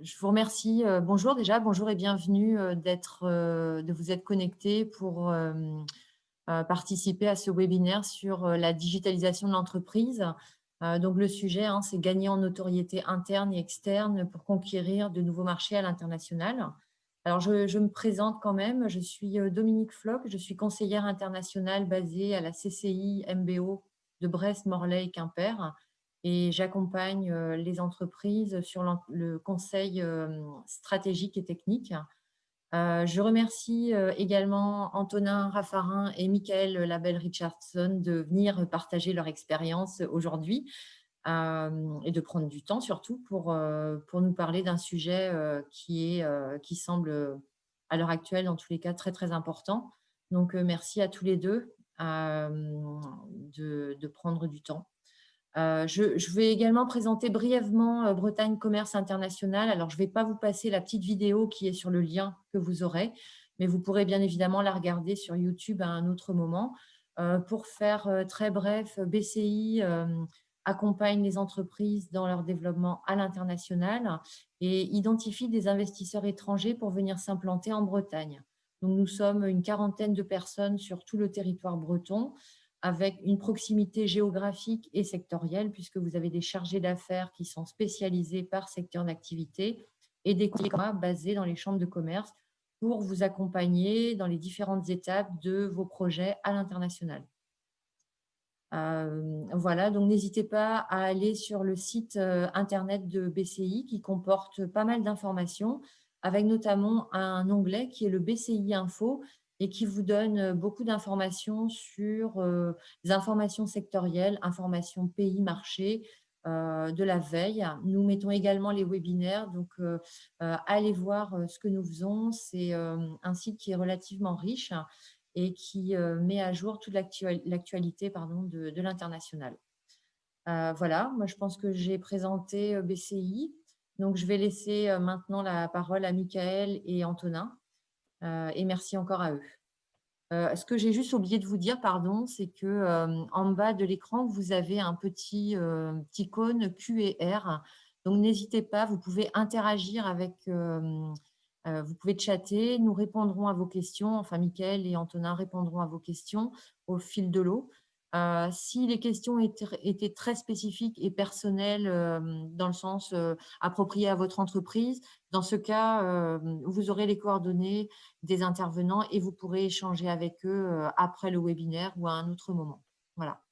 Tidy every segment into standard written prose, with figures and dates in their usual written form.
Je vous remercie. Bonjour déjà, bonjour et bienvenue de vous être connectés pour participer à ce webinaire sur la digitalisation de l'entreprise. Donc le sujet, hein, c'est gagner en notoriété interne et externe pour conquérir de nouveaux marchés à l'international. Alors je me présente quand même, je suis Dominique Floch, je suis conseillère internationale basée à la CCI MBO de Brest, Morlaix et Quimper et j'accompagne les entreprises sur le conseil stratégique et technique. Je remercie également Antonin Raffarin et Michael Labelle-Richardson de venir partager leur expérience aujourd'hui et de prendre du temps surtout pour nous parler d'un sujet qui semble à l'heure actuelle, dans tous les cas, très très important. Donc, merci à tous les deux de prendre du temps. Je vais également présenter brièvement Bretagne Commerce International. Alors, je ne vais pas vous passer la petite vidéo qui est sur le lien que vous aurez, mais vous pourrez bien évidemment la regarder sur YouTube à un autre moment. Pour faire très bref, BCI accompagne les entreprises dans leur développement à l'international et identifie des investisseurs étrangers pour venir s'implanter en Bretagne. Donc, nous sommes une quarantaine de personnes sur tout le territoire breton avec une proximité géographique et sectorielle, puisque vous avez des chargés d'affaires qui sont spécialisés par secteur d'activité et des contrats basés dans les chambres de commerce pour vous accompagner dans les différentes étapes de vos projets à l'international. Voilà, donc n'hésitez pas à aller sur le site internet de BCI qui comporte pas mal d'informations, avec notamment un onglet qui est le BCI Info et qui vous donne beaucoup d'informations sur les informations sectorielles, informations pays, marché, de la veille. Nous mettons également les webinaires, donc allez voir ce que nous faisons. C'est un site qui est relativement riche et qui met à jour toute l'actualité de l'international. Voilà, moi je pense que j'ai présenté BCI. Donc je vais laisser maintenant la parole à Michael et Antonin. Et merci encore à eux. Ce que j'ai juste oublié de vous dire, pardon, c'est que en bas de l'écran, vous avez un petit icône Q et R. Donc n'hésitez pas, vous pouvez interagir vous pouvez chatter, nous répondrons à vos questions. Enfin, Mickaël et Antonin répondront à vos questions au fil de l'eau. Si les questions étaient très spécifiques et personnelles, dans le sens approprié à votre entreprise, dans ce cas, vous aurez les coordonnées des intervenants et vous pourrez échanger avec eux après le webinaire ou à un autre moment. Voilà.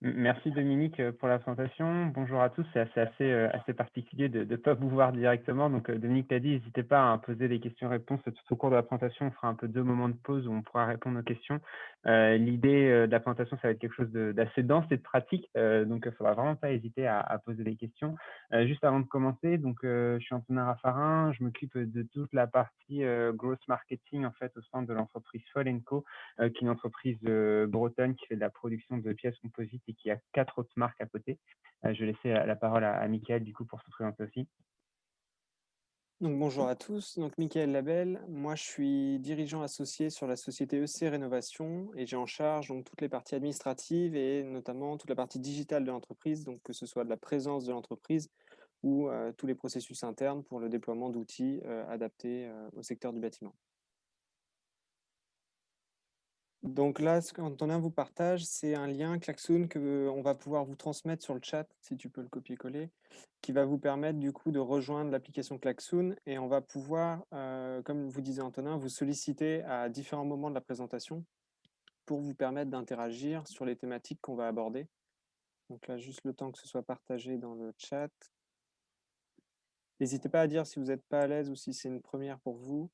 Merci Dominique pour la présentation. Bonjour à tous. C'est assez particulier de ne pas vous voir directement. Donc Dominique l'a dit, n'hésitez pas à poser des questions-réponses tout au cours de la présentation. On fera un peu 2 moments de pause où on pourra répondre aux questions. L'idée de la présentation, ça va être quelque chose d'assez dense et de pratique. Donc il ne faudra vraiment pas hésiter à poser des questions. Juste avant de commencer, donc je suis Antonin Raffarin. Je m'occupe de toute la partie growth marketing en fait au sein de l'entreprise Fall Co, qui est une entreprise bretonne qui fait de la production de pièces composites et qui a 4 autres marques à côté. Je vais laisser la parole à Michael du coup pour se présenter aussi. Donc bonjour à tous, donc Michael Labelle, moi je suis dirigeant associé sur la société EC Rénovation et j'ai en charge donc toutes les parties administratives et notamment toute la partie digitale de l'entreprise, donc que ce soit de la présence de l'entreprise ou tous les processus internes pour le déploiement d'outils adaptés au secteur du bâtiment. Donc là, ce qu'Antonin vous partage, c'est un lien Klaxoon qu'on va pouvoir vous transmettre sur le chat, si tu peux le copier-coller, qui va vous permettre du coup de rejoindre l'application Klaxoon et on va pouvoir, comme vous disait Antonin, vous solliciter à différents moments de la présentation pour vous permettre d'interagir sur les thématiques qu'on va aborder. Donc là, juste le temps que ce soit partagé dans le chat. N'hésitez pas à dire si vous n'êtes pas à l'aise ou si c'est une première pour vous.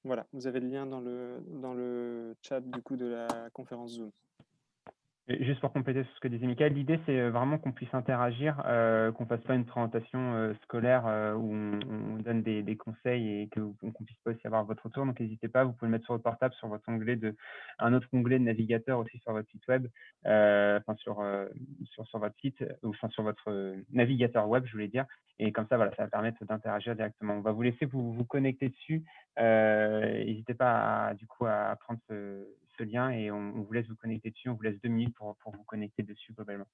Voilà, vous avez le lien dans le chat du coup de la conférence Zoom. Et juste pour compléter sur ce que disait Mickaël, l'idée c'est vraiment qu'on puisse interagir, qu'on fasse pas une présentation scolaire où on donne des conseils et qu'on puisse pas aussi avoir votre retour. Donc n'hésitez pas, vous pouvez le mettre sur votre portable, sur votre onglet un autre onglet de navigateur aussi sur votre site web, enfin sur votre site, ou enfin sur votre navigateur web, je voulais dire. Et comme ça, voilà, ça va permettre d'interagir directement. On va vous laisser vous connecter dessus. N'hésitez pas du coup à prendre ce lien et on vous laisse vous connecter dessus. On vous laisse 2 minutes pour vous connecter dessus globalement.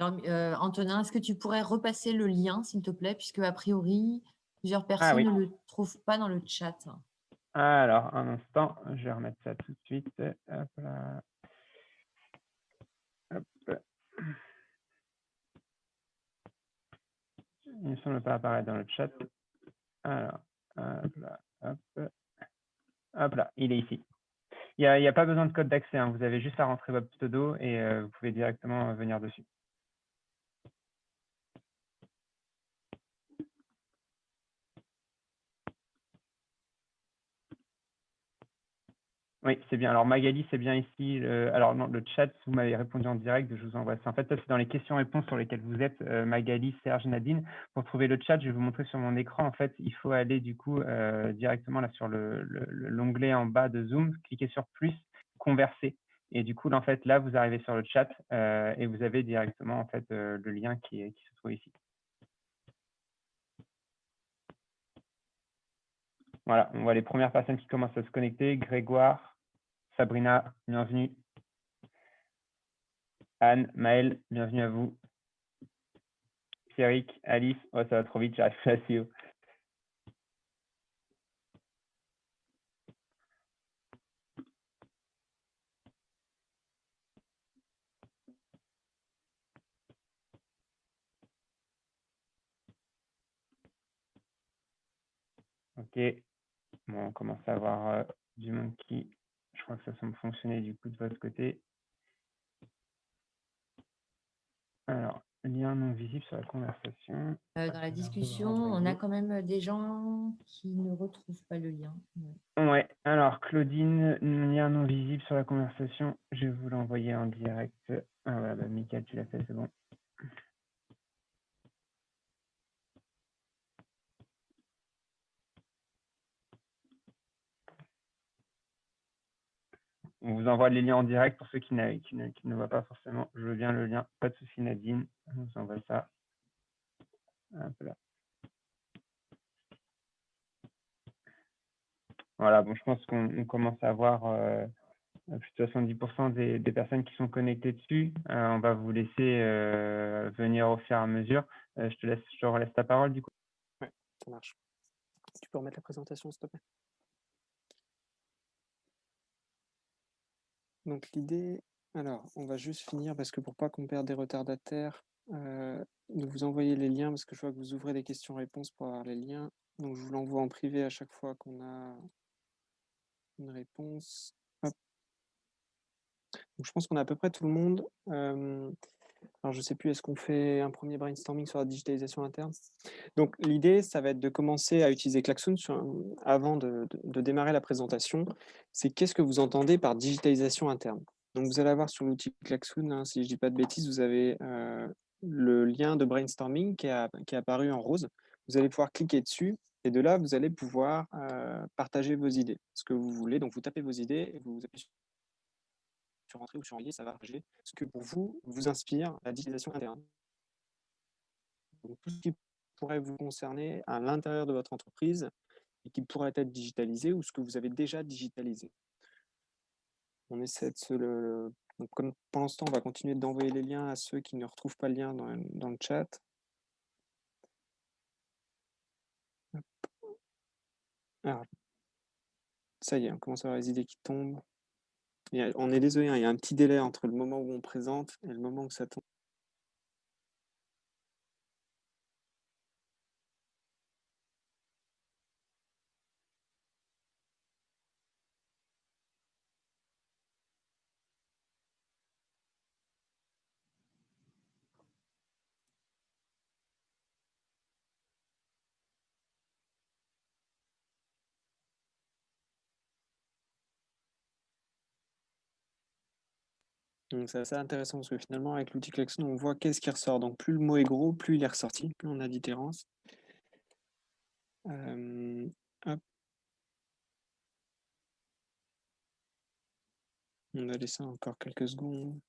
Alors, Antonin, est-ce que tu pourrais repasser le lien, s'il te plaît, puisque a priori, plusieurs Ah personnes oui. ne le trouvent pas dans le chat. Alors, un instant, je vais remettre ça tout de suite. Hop là. Hop. Il ne semble pas apparaître dans le chat. Alors, hop là, hop. Hop là, il est ici. Il n'y a pas besoin de code d'accès, hein. Vous avez juste à rentrer votre pseudo et vous pouvez directement venir dessus. Oui, c'est bien. Alors Magali, c'est bien ici. Alors non, le chat, vous m'avez répondu en direct, je vous envoie ça. En fait, ça c'est dans les questions-réponses sur lesquelles vous êtes, Magali, Serge, Nadine. Pour trouver le chat, je vais vous montrer sur mon écran. En fait, il faut aller du coup directement là sur l'onglet en bas de Zoom, cliquer sur plus, converser. Et du coup, là, en fait, là, vous arrivez sur le chat et vous avez directement en fait le lien qui se trouve ici. Voilà, on voit les premières personnes qui commencent à se connecter. Grégoire, Sabrina, bienvenue. Anne, Maëlle, bienvenue à vous. Eric, Alice, oh, ça va trop vite, j'arrive pas à suivre. Ok, bon, on commence à avoir du monde qui, je crois que ça semble fonctionner du coup de votre côté. Alors, lien non visible sur la conversation. Dans la discussion, on a quand même des gens qui ne retrouvent pas le lien. Ouais, alors Claudine, lien non visible sur la conversation, je vais vous l'envoyer en direct. Ah voilà, bah, Mickaël, tu l'as fait, c'est bon. On vous envoie les liens en direct pour ceux qui ne voient pas forcément. Je veux bien le lien, pas de souci Nadine, on vous envoie ça. Hop là. Voilà, bon, je pense qu'on commence à avoir plus de 70% des personnes qui sont connectées dessus. On va vous laisser venir au fur et à mesure. Je te relaisse ta parole du coup. Ouais, ça marche. Tu peux remettre la présentation, s'il te plaît? Donc l'idée, alors on va juste finir parce que pour pas qu'on perde des retardataires, de vous envoyer les liens parce que je vois que vous ouvrez des questions-réponses pour avoir les liens. Donc je vous l'envoie en privé à chaque fois qu'on a une réponse. Hop. Donc je pense qu'on a à peu près tout le monde. Alors je sais plus, est-ce qu'on fait un premier brainstorming sur la digitalisation interne? Donc l'idée, ça va être de commencer à utiliser Klaxoon avant de démarrer la présentation. C'est qu'est-ce que vous entendez par digitalisation interne? Donc vous allez avoir sur l'outil Klaxoon, hein, si je dis pas de bêtises, vous avez le lien de brainstorming qui est apparu en rose. Vous allez pouvoir cliquer dessus et de là, vous allez pouvoir partager vos idées, ce que vous voulez. Donc vous tapez vos idées et vous appuyez sur Entrée ou sur Envoyer, ça va partager ce que pour vous vous inspire la digitalisation interne. Donc tout ce qui pourrait vous concerner à l'intérieur de votre entreprise et qui pourrait être digitalisé ou ce que vous avez déjà digitalisé. On essaie de donc comme pendant ce temps, on va continuer d'envoyer les liens à ceux qui ne retrouvent pas le lien dans le chat. Alors, ça y est, on commence à avoir les idées qui tombent. On est désolé, hein, il y a un petit délai entre le moment où on présente et le moment où ça tombe. Donc c'est assez intéressant parce que finalement, avec l'outil Klaxon, on voit qu'est-ce qui ressort. Donc plus le mot est gros, plus il est ressorti, plus on a d'itérances. Hop, on va laisser encore quelques secondes.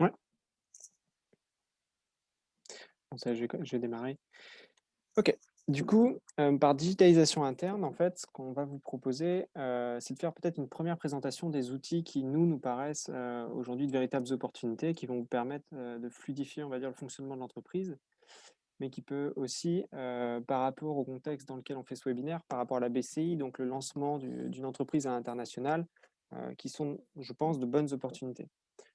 Ouais, bon, ça, je vais démarrer. Ok, du coup, par digitalisation interne, en fait, ce qu'on va vous proposer, c'est de faire peut-être une première présentation des outils qui nous paraissent aujourd'hui de véritables opportunités, qui vont vous permettre de fluidifier, on va dire, le fonctionnement de l'entreprise, mais qui peut aussi, par rapport au contexte dans lequel on fait ce webinaire, par rapport à la BCI, donc le lancement d'une entreprise à l'international, qui sont, je pense, de bonnes opportunités.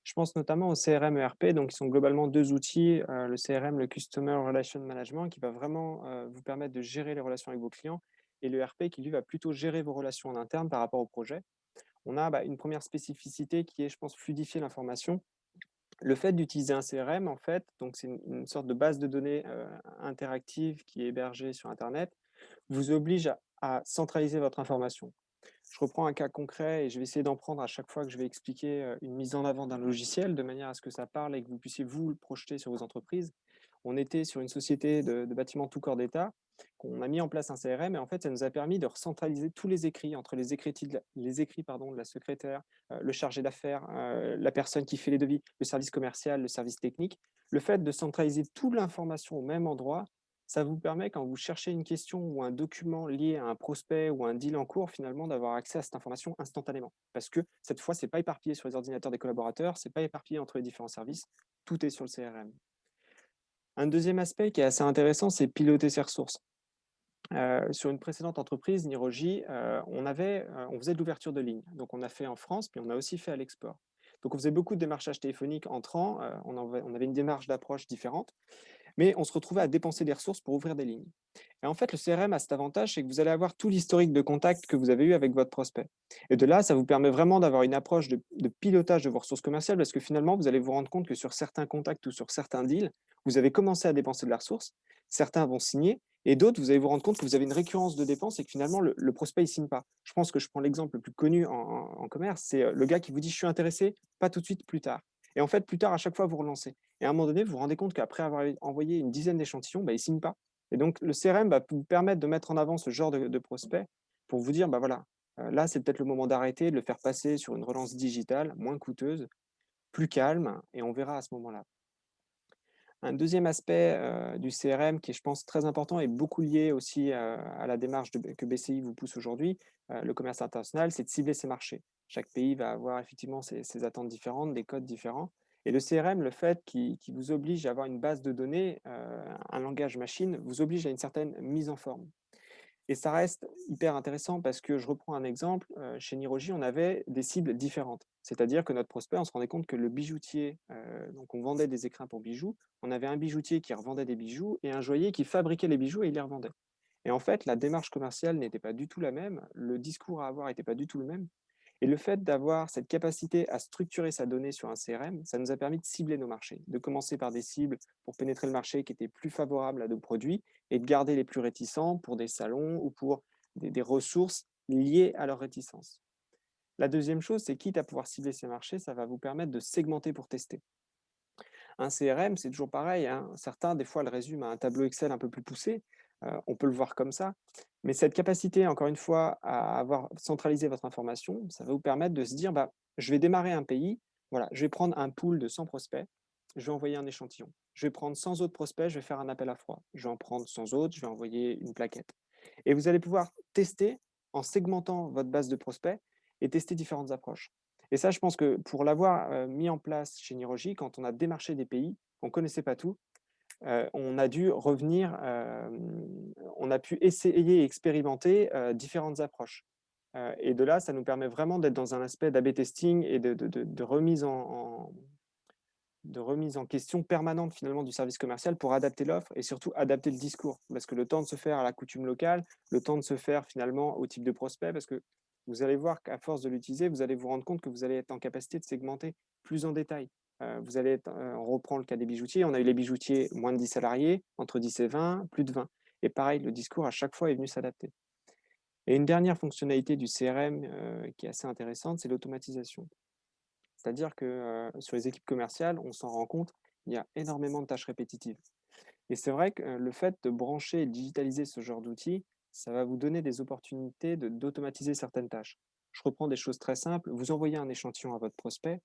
Je pense notamment au CRM ERP, donc qui sont globalement deux outils, le CRM, le Customer Relation Management, qui va vraiment vous permettre de gérer les relations avec vos clients, et le ERP qui, lui, va plutôt gérer vos relations en interne par rapport au projet. On a une première spécificité qui est, je pense, fluidifier l'information. Le fait d'utiliser un CRM, en fait, donc c'est une sorte de base de données interactive qui est hébergée sur Internet, vous oblige à centraliser votre information. Je reprends un cas concret et je vais essayer d'en prendre à chaque fois que je vais expliquer une mise en avant d'un logiciel, de manière à ce que ça parle et que vous puissiez vous le projeter sur vos entreprises. On était sur une société de bâtiments tout corps d'État, qu'on a mis en place un CRM et en fait, ça nous a permis de recentraliser tous les écrits entre les écrits de la secrétaire, le chargé d'affaires, la personne qui fait les devis, le service commercial, le service technique. Le fait de centraliser toute l'information au même endroit, ça vous permet, quand vous cherchez une question ou un document lié à un prospect ou un deal en cours, finalement, d'avoir accès à cette information instantanément. Parce que cette fois, ce n'est pas éparpillé sur les ordinateurs des collaborateurs, ce n'est pas éparpillé entre les différents services, tout est sur le CRM. Un deuxième aspect qui est assez intéressant, c'est piloter ses ressources. Sur une précédente entreprise, Niroji, on faisait de l'ouverture de ligne. Donc, on a fait en France, puis on a aussi fait à l'export. Donc, on faisait beaucoup de démarchage téléphonique entrant. On avait une démarche d'approche différente, mais on se retrouvait à dépenser des ressources pour ouvrir des lignes. Et en fait, le CRM a cet avantage, c'est que vous allez avoir tout l'historique de contact que vous avez eu avec votre prospect. Et de là, ça vous permet vraiment d'avoir une approche de pilotage de vos ressources commerciales, parce que finalement, vous allez vous rendre compte que sur certains contacts ou sur certains deals, vous avez commencé à dépenser de la ressource, certains vont signer, et d'autres, vous allez vous rendre compte que vous avez une récurrence de dépenses et que finalement, le prospect, il ne signe pas. Je pense que je prends l'exemple le plus connu en commerce, c'est le gars qui vous dit « je suis intéressé, pas tout de suite, plus tard ». Et en fait, plus tard, à chaque fois, vous relancez. Et à un moment donné, vous vous rendez compte qu'après avoir envoyé une dizaine d'échantillons, il ne signe pas. Et donc, le CRM va vous permettre de mettre en avant ce genre de prospect pour vous dire, voilà, là, c'est peut-être le moment d'arrêter, de le faire passer sur une relance digitale, moins coûteuse, plus calme, et on verra à ce moment-là. Un deuxième aspect du CRM qui est, je pense, très important et beaucoup lié aussi à la démarche que BCI vous pousse aujourd'hui, le commerce international, c'est de cibler ses marchés. Chaque pays va avoir effectivement ses attentes différentes, des codes différents. Et le CRM, le fait qu'il vous oblige à avoir une base de données, un langage machine, vous oblige à une certaine mise en forme. Et ça reste hyper intéressant parce que je reprends un exemple, chez Niroji, on avait des cibles différentes. C'est-à-dire que notre prospect, on se rendait compte que le bijoutier, donc on vendait des écrins pour bijoux, on avait un bijoutier qui revendait des bijoux et un joaillier qui fabriquait les bijoux et il les revendait. Et en fait, la démarche commerciale n'était pas du tout la même, le discours à avoir n'était pas du tout le même. Et le fait d'avoir cette capacité à structurer sa donnée sur un CRM, ça nous a permis de cibler nos marchés, de commencer par des cibles pour pénétrer le marché qui étaient plus favorables à nos produits et de garder les plus réticents pour des salons ou pour des ressources liées à leur réticence. La deuxième chose, c'est quitte à pouvoir cibler ces marchés, ça va vous permettre de segmenter pour tester. Un CRM, c'est toujours pareil, hein. Certains, des fois, le résument à un tableau Excel un peu plus poussé. On peut le voir comme ça. Mais cette capacité, encore une fois, à avoir centralisé votre information, ça va vous permettre de se dire, je vais démarrer un pays, voilà, je vais prendre un pool de 100 prospects, je vais envoyer un échantillon. Je vais prendre 100 autres prospects, je vais faire un appel à froid. Je vais en prendre 100 autres, je vais envoyer une plaquette. Et vous allez pouvoir tester en segmentant votre base de prospects et tester différentes approches. Et ça, je pense que pour l'avoir mis en place chez Nirogi, quand on a démarché des pays, on ne connaissait pas tout, on a dû revenir, on a pu essayer et expérimenter différentes approches. Et de là, ça nous permet vraiment d'être dans un aspect d'A/B testing et de remise en question permanente finalement du service commercial pour adapter l'offre et surtout adapter le discours. Parce que le temps de se faire à la coutume locale, le temps de se faire finalement au type de prospect, parce que vous allez voir qu'à force de l'utiliser, vous allez vous rendre compte que vous allez être en capacité de segmenter plus en détail. Vous allez être, on reprend le cas des bijoutiers, on a eu les bijoutiers moins de 10 salariés, entre 10 et 20, plus de 20. Et pareil, le discours à chaque fois est venu s'adapter. Et une dernière fonctionnalité du CRM qui est assez intéressante, c'est l'automatisation. C'est-à-dire que sur les équipes commerciales, on s'en rend compte, il y a énormément de tâches répétitives. Et c'est vrai que le fait de brancher et de digitaliser ce genre d'outils, ça va vous donner des opportunités d'automatiser certaines tâches. Je reprends des choses très simples. Vous envoyez un échantillon à votre prospect,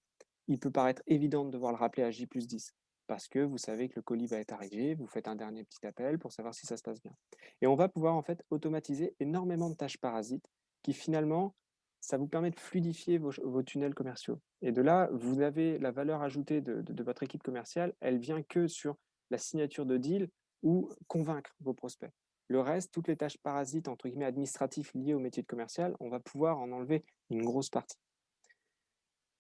il peut paraître évident de devoir le rappeler à J+10 parce que vous savez que le colis va être arrivé, vous faites un dernier petit appel pour savoir si ça se passe bien. Et on va pouvoir en fait automatiser énormément de tâches parasites qui finalement, ça vous permet de fluidifier vos tunnels commerciaux. Et de là, vous avez la valeur ajoutée de votre équipe commerciale, elle vient que sur la signature de deal ou convaincre vos prospects. Le reste, toutes les tâches parasites, entre guillemets, administratives liées au métier de commercial, on va pouvoir en enlever une grosse partie.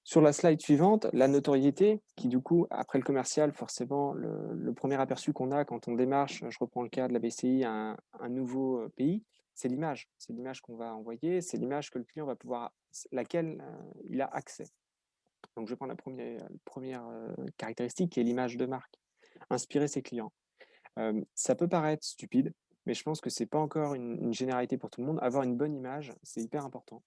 Sur la slide suivante, la notoriété, qui du coup, après le commercial, forcément, le premier aperçu qu'on a quand on démarche, je reprends le cas de la BCI, un nouveau pays, c'est l'image. C'est l'image qu'on va envoyer, c'est l'image que le client va pouvoir, laquelle il a accès. Donc, je prends la première caractéristique qui est l'image de marque. Inspirer ses clients. Ça peut paraître stupide, mais je pense que ce n'est pas encore une généralité pour tout le monde. Avoir une bonne image, c'est hyper important.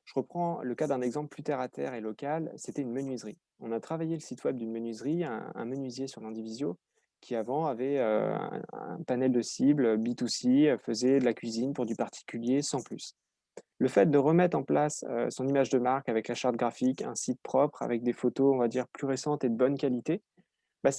Je reprends le cas d'un exemple plus terre à terre et local, c'était une menuiserie. On a travaillé le site web d'une menuiserie, un menuisier sur l'Indivisio, qui avant avait un panel de cibles B2C, faisait de la cuisine pour du particulier sans plus. Le fait de remettre en place son image de marque avec la charte graphique, un site propre avec des photos, on va dire, plus récentes et de bonne qualité, bah,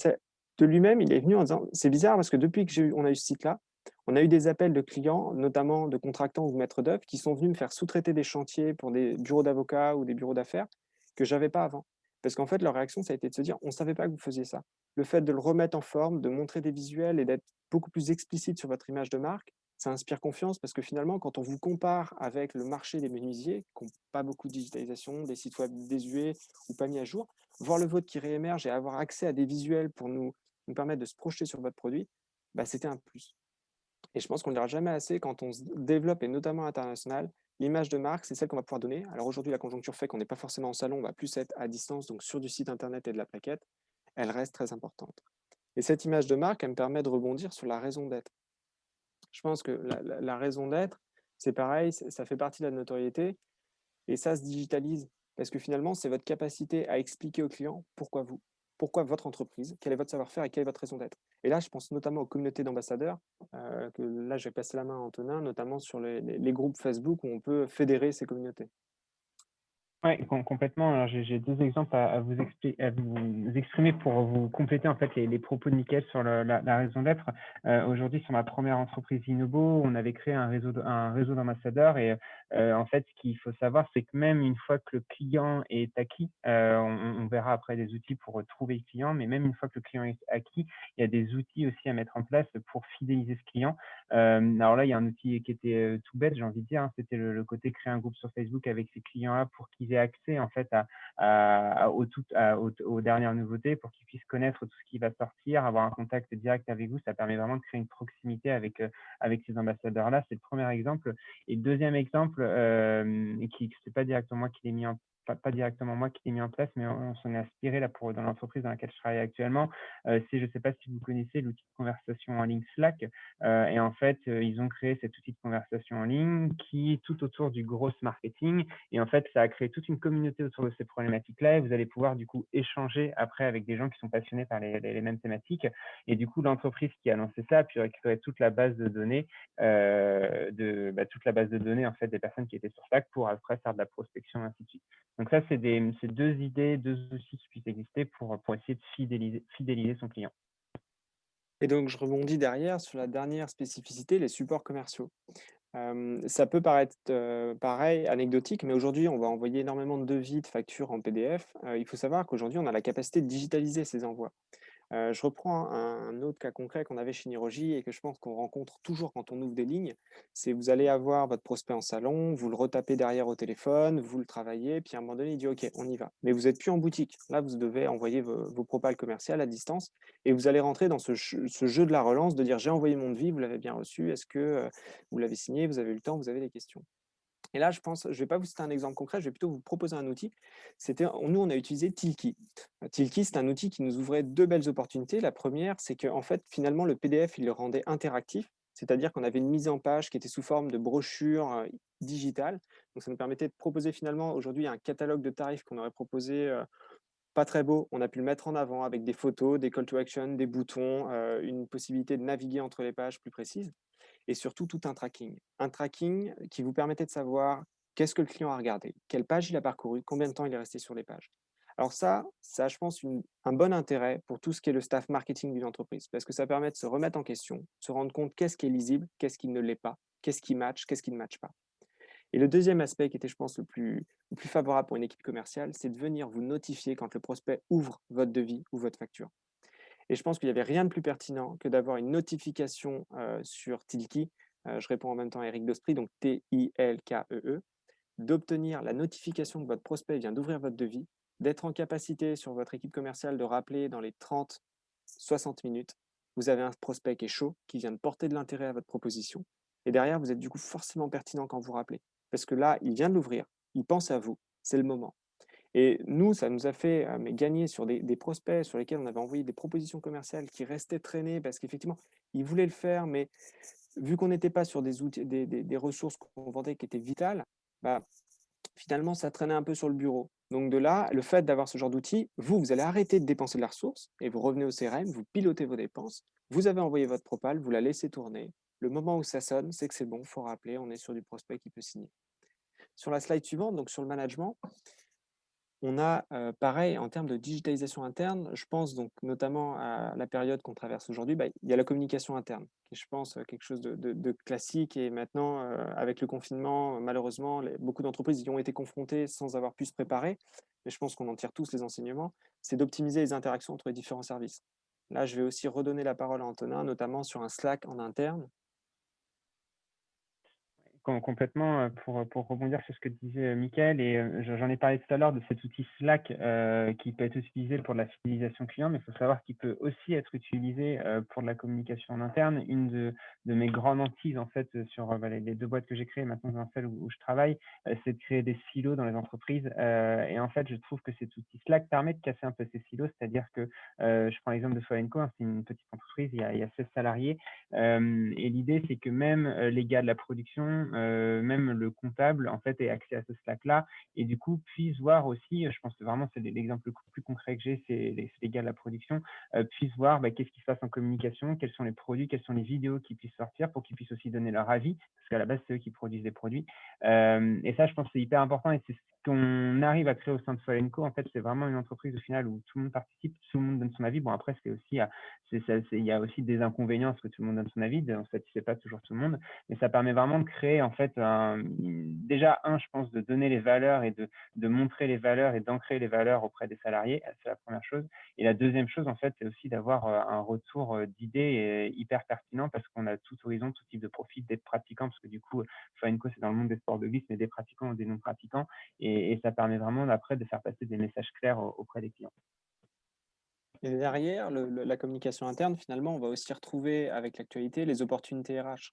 de lui-même, il est venu en disant, c'est bizarre parce que depuis qu'on a eu ce site-là, on a eu des appels de clients, notamment de contractants ou de maîtres d'œuvre, qui sont venus me faire sous-traiter des chantiers pour des bureaux d'avocats ou des bureaux d'affaires que je n'avais pas avant. Parce qu'en fait, leur réaction, ça a été de se dire, on ne savait pas que vous faisiez ça. Le fait de le remettre en forme, de montrer des visuels et d'être beaucoup plus explicite sur votre image de marque, ça inspire confiance parce que finalement, quand on vous compare avec le marché des menuisiers, qui n'ont pas beaucoup de digitalisation, des sites web désuets ou pas mis à jour, voir le vôtre qui réémerge et avoir accès à des visuels pour nous permettre de se projeter sur votre produit, bah, c'était un plus. Et je pense qu'on ne le dira jamais assez quand on se développe, et notamment à l'international, l'image de marque, c'est celle qu'on va pouvoir donner. Alors aujourd'hui, la conjoncture fait qu'on n'est pas forcément en salon, on va plus être à distance, donc sur du site internet et de la plaquette, elle reste très importante. Et cette image de marque, elle me permet de rebondir sur la raison d'être. Je pense que la raison d'être, c'est pareil, ça fait partie de la notoriété, et ça se digitalise parce que finalement, c'est votre capacité à expliquer au client pourquoi votre entreprise, quel est votre savoir-faire et quelle est votre raison d'être. Et là, je pense notamment aux communautés d'ambassadeurs, que là, je vais passer la main à Antonin, notamment sur les groupes Facebook où on peut fédérer ces communautés. Oui, complètement. Alors, j'ai deux exemples à vous exprimer pour vous compléter en fait les propos de Mickaël sur la raison d'être. Aujourd'hui, sur ma première entreprise Inobo, on avait créé un réseau d'ambassadeurs et en fait, ce qu'il faut savoir, c'est que même une fois que le client est acquis, on verra après des outils pour trouver le client, mais même une fois que le client est acquis, il y a des outils aussi à mettre en place pour fidéliser ce client. Alors là, il y a un outil qui était tout bête, j'ai envie de dire, hein, c'était le côté créer un groupe sur Facebook avec ces clients-là pour qu'ils aient accès en fait aux dernières nouveautés, pour qu'ils puissent connaître tout ce qui va sortir, avoir un contact direct avec vous. Ça permet vraiment de créer une proximité avec ces ambassadeurs-là. C'est le premier exemple. Et le deuxième exemple, qui c'est pas directement moi qui l'ai mis en pas directement moi qui l'ai mis en place, mais on s'en est inspiré là dans l'entreprise dans laquelle je travaille actuellement. Je ne sais pas si vous connaissez l'outil de conversation en ligne Slack. Et en fait, ils ont créé cet outil de conversation en ligne qui est tout autour du gross marketing. Et en fait, ça a créé toute une communauté autour de ces problématiques-là. Et vous allez pouvoir du coup échanger après avec des gens qui sont passionnés par les mêmes thématiques. Et du coup, l'entreprise qui a lancé ça a pu récupérer toute la base de données, toute la base de données en fait des personnes qui étaient sur Slack pour après faire de la prospection, ainsi de suite. Donc ça, c'est deux idées, deux outils qui puissent exister pour essayer de fidéliser son client. Et donc, je rebondis derrière sur la dernière spécificité, les supports commerciaux. Ça peut paraître, pareil, anecdotique, mais aujourd'hui, on va envoyer énormément de devis, de factures en PDF. Il faut savoir qu'aujourd'hui, on a la capacité de digitaliser ces envois. Je reprends un autre cas concret qu'on avait chez Nirogie et que je pense qu'on rencontre toujours quand on ouvre des lignes. C'est vous allez avoir votre prospect en salon, vous le retapez derrière au téléphone, vous le travaillez, puis à un moment donné, il dit: «OK, on y va». Mais vous êtes plus en boutique. Là, vous devez envoyer vos propals commerciales à distance et vous allez rentrer dans ce jeu de la relance de dire: «J'ai envoyé mon devis, vous l'avez bien reçu. Est-ce que, vous l'avez signé? Vous avez eu le temps? Vous avez des questions?» Et là, je ne vais pas vous citer un exemple concret, je vais plutôt vous proposer un outil. Nous, on a utilisé Tilki. Tilki, c'est un outil qui nous ouvrait 2 belles opportunités. La première, c'est qu'en fait, finalement, le PDF, il le rendait interactif, c'est-à-dire qu'on avait une mise en page qui était sous forme de brochure, digitale. Donc ça nous permettait de proposer finalement aujourd'hui un catalogue de tarifs qu'on aurait proposé, pas très beau. On a pu le mettre en avant avec des photos, des call to action, des boutons, une possibilité de naviguer entre les pages plus précises et surtout tout un tracking. Un tracking qui vous permettait de savoir qu'est-ce que le client a regardé, quelle page il a parcouru, combien de temps il est resté sur les pages. Alors ça a, je pense, un bon intérêt pour tout ce qui est le staff marketing d'une entreprise, parce que ça permet de se remettre en question, se rendre compte qu'est-ce qui est lisible, qu'est-ce qui ne l'est pas, qu'est-ce qui match, qu'est-ce qui ne match pas. Et le deuxième aspect qui était, je pense, le plus favorable pour une équipe commerciale, c'est de venir vous notifier quand le prospect ouvre votre devis ou votre facture. Et je pense qu'il n'y avait rien de plus pertinent que d'avoir une notification sur Tilki. Je réponds en même temps à Eric Dospry, donc Tilkee, d'obtenir la notification que votre prospect vient d'ouvrir votre devis, d'être en capacité sur votre équipe commerciale de rappeler dans les 30-60 minutes. Vous avez un prospect qui est chaud, qui vient de porter de l'intérêt à votre proposition. Et derrière, vous êtes du coup forcément pertinent quand vous rappelez. Parce que là, il vient de l'ouvrir, il pense à vous, c'est le moment. Et nous, ça nous a fait mais gagner sur des prospects sur lesquels on avait envoyé des propositions commerciales qui restaient traînées parce qu'effectivement, ils voulaient le faire, mais vu qu'on n'était pas sur des outils, des ressources qu'on vendait qui étaient vitales, bah, finalement, ça traînait un peu sur le bureau. Donc de là, le fait d'avoir ce genre d'outil, vous allez arrêter de dépenser de la ressource et vous revenez au CRM, vous pilotez vos dépenses, vous avez envoyé votre propale, vous la laissez tourner. Le moment où ça sonne, c'est que c'est bon, il faut rappeler, on est sur du prospect qui peut signer. Sur la slide suivante, donc sur le management, on a, pareil en termes de digitalisation interne, je pense donc notamment à la période qu'on traverse aujourd'hui, il y a la communication interne qui est, je pense, quelque chose de classique et maintenant, avec le confinement, malheureusement, beaucoup d'entreprises y ont été confrontées sans avoir pu se préparer, mais je pense qu'on en tire tous les enseignements, c'est d'optimiser les interactions entre les différents services. Là, je vais aussi redonner la parole à Antonin, notamment sur un Slack en interne. Complètement, pour rebondir sur ce que disait Mickaël, et j'en ai parlé tout à l'heure de cet outil Slack qui peut être utilisé pour de la fidélisation client, mais il faut savoir qu'il peut aussi être utilisé pour de la communication en interne. Une de mes grandes hantises, en fait, sur les 2 boîtes que j'ai créées, maintenant dans celle où je travaille, c'est de créer des silos dans les entreprises. Et en fait, je trouve que cet outil Slack permet de casser un peu ces silos, c'est-à-dire que je prends l'exemple de Solenco, hein, c'est une petite entreprise, il y a 16 salariés. Et l'idée, c'est que même les gars de la production, même le comptable, en fait, ait accès à ce Slack-là et du coup puisse voir aussi, je pense que vraiment c'est l'exemple le plus concret que j'ai, c'est les gars de la production, puissent voir qu'est-ce qui se passe en communication, quels sont les produits, quelles sont les vidéos qui puissent sortir pour qu'ils puissent aussi donner leur avis, parce qu'à la base, c'est eux qui produisent les produits. Et ça, je pense que c'est hyper important et c'est ce qu'on arrive à créer au sein de Solenco. En fait, c'est vraiment une entreprise au final où tout le monde participe, tout le monde donne son avis. Bon, après, c'est aussi il y a aussi des inconvénients parce que tout le monde donne son avis, on ne satisfait pas toujours tout le monde, mais ça permet vraiment de créer en fait déjà je pense, de donner les valeurs et de montrer les valeurs et d'ancrer les valeurs auprès des salariés, c'est la première chose. Et la deuxième chose, en fait, c'est aussi d'avoir un retour d'idées hyper pertinent parce qu'on a tout horizon, tout type de profil, des pratiquants, parce que du coup, Faenco, c'est dans le monde des sports de glisse, mais des pratiquants ou des non-pratiquants, et ça permet vraiment après de faire passer des messages clairs auprès des clients. Et derrière, la communication interne, finalement, on va aussi retrouver avec l'actualité les opportunités RH.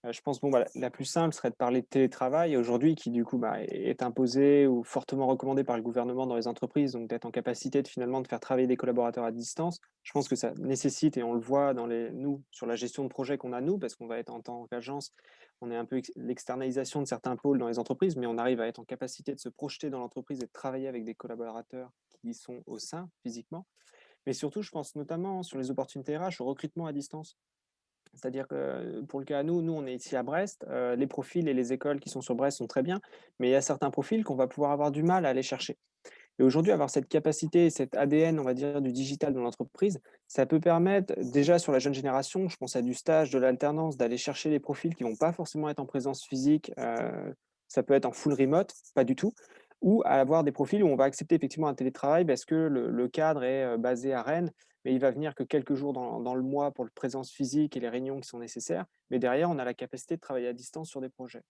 Je pense, bon, la plus simple serait de parler de télétravail aujourd'hui, qui du coup est imposé ou fortement recommandé par le gouvernement dans les entreprises, donc d'être en capacité de finalement de faire travailler des collaborateurs à distance. Je pense que ça nécessite, et on le voit nous, sur la gestion de projet qu'on a nous, parce qu'on va être en tant qu'agence, on est un peu l'externalisation de certains pôles dans les entreprises, mais on arrive à être en capacité de se projeter dans l'entreprise et de travailler avec des collaborateurs qui y sont au sein physiquement. Mais surtout, je pense notamment sur les opportunités RH au recrutement à distance. C'est-à-dire que pour le cas à nous, on est ici à Brest, les profils et les écoles qui sont sur Brest sont très bien, mais il y a certains profils qu'on va pouvoir avoir du mal à aller chercher. Et aujourd'hui, avoir cette capacité, cet ADN, on va dire, du digital dans l'entreprise, ça peut permettre, déjà sur la jeune génération, je pense à du stage, de l'alternance, d'aller chercher des profils qui vont pas forcément être en présence physique, ça peut être en full remote, pas du tout, ou à avoir des profils où on va accepter effectivement un télétravail parce que le cadre est, basé à Rennes, mais il va venir que quelques jours dans le mois pour la présence physique et les réunions qui sont nécessaires. Mais derrière, on a la capacité de travailler à distance sur des projets.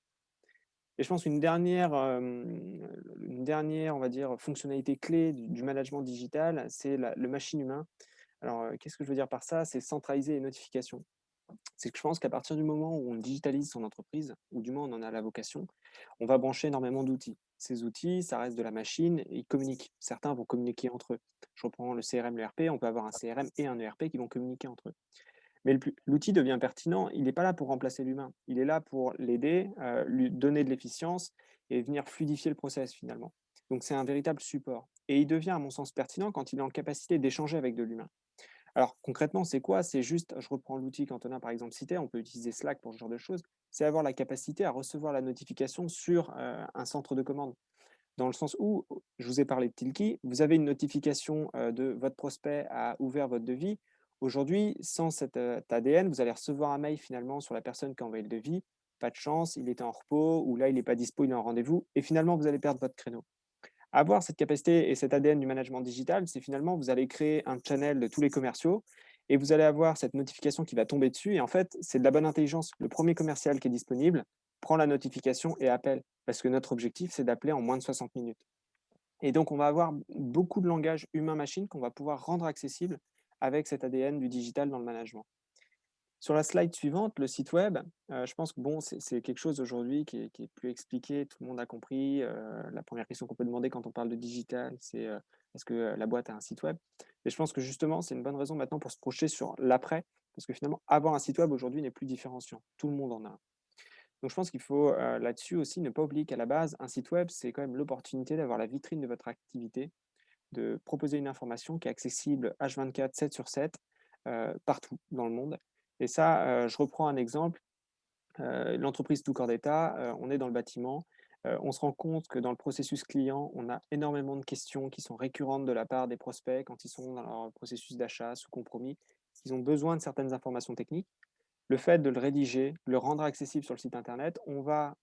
Et je pense une dernière, on va dire, fonctionnalité clé du management digital, c'est le machine humain. Alors, qu'est-ce que je veux dire par ça? C'est centraliser les notifications. C'est que je pense qu'à partir du moment où on digitalise son entreprise, ou du moins on en a la vocation, on va brancher énormément d'outils. Ces outils, ça reste de la machine et ils communiquent. Certains vont communiquer entre eux. Je reprends le CRM, l'ERP, on peut avoir un CRM et un ERP qui vont communiquer entre eux. Mais l'outil devient pertinent, il n'est pas là pour remplacer l'humain. Il est là pour l'aider, lui donner de l'efficience et venir fluidifier le process finalement. Donc c'est un véritable support. Et il devient, à mon sens, pertinent quand il est en capacité d'échanger avec de l'humain. Alors concrètement, c'est quoi? C'est juste, je reprends l'outil qu'Antonin par exemple citait, on peut utiliser Slack pour ce genre de choses, c'est avoir la capacité à recevoir la notification sur un centre de commande. Dans le sens où, je vous ai parlé de Tilki, vous avez une notification de votre prospect a ouvert votre devis. Aujourd'hui, sans cet ADN, vous allez recevoir un mail finalement sur la personne qui a envoyé le devis. Pas de chance, il était en repos, ou là, il n'est pas dispo, il est en rendez-vous, et finalement, vous allez perdre votre créneau. Avoir cette capacité et cet ADN du management digital, c'est finalement, vous allez créer un channel de tous les commerciaux et vous allez avoir cette notification qui va tomber dessus. Et en fait, c'est de la bonne intelligence. Le premier commercial qui est disponible prend la notification et appelle parce que notre objectif, c'est d'appeler en moins de 60 minutes. Et donc, on va avoir beaucoup de langage humain-machine qu'on va pouvoir rendre accessible avec cet ADN du digital dans le management. Sur la slide suivante, le site web, je pense que bon, c'est quelque chose aujourd'hui qui est plus expliqué, tout le monde a compris. La première question qu'on peut demander quand on parle de digital, c'est, est-ce que, la boîte a un site web? Et je pense que justement, c'est une bonne raison maintenant pour se projeter sur l'après, parce que finalement, avoir un site web aujourd'hui n'est plus différenciant. Tout le monde en a un. Donc je pense qu'il faut, là-dessus aussi ne pas oublier qu'à la base, un site web, c'est quand même l'opportunité d'avoir la vitrine de votre activité, de proposer une information qui est accessible H24, 7 sur 7, partout dans le monde. Et ça, je reprends un exemple, l'entreprise Tout Corps d'État, on est dans le bâtiment, on se rend compte que dans le processus client, on a énormément de questions qui sont récurrentes de la part des prospects quand ils sont dans leur processus d'achat sous compromis, qu'ils ont besoin de certaines informations techniques. Le fait de le rédiger, le rendre accessible sur le site internet, on va,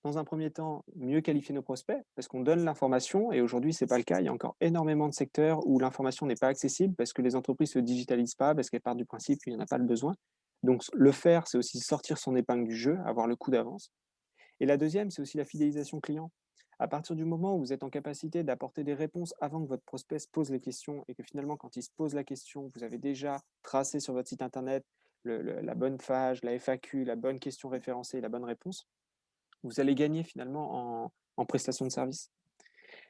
dans un premier temps, mieux qualifier nos prospects parce qu'on donne l'information et aujourd'hui, ce n'est pas le cas. Il y a encore énormément de secteurs où l'information n'est pas accessible parce que les entreprises ne se digitalisent pas, parce qu'elles partent du principe qu'il n'y en a pas le besoin. Donc, le faire, c'est aussi sortir son épingle du jeu, avoir le coup d'avance. Et la deuxième, c'est aussi la fidélisation client. À partir du moment où vous êtes en capacité d'apporter des réponses avant que votre prospect se pose les questions et que finalement, quand il se pose la question, vous avez déjà tracé sur votre site internet la bonne page, la FAQ, la bonne question référencée, la bonne réponse, vous allez gagner finalement en prestation de service.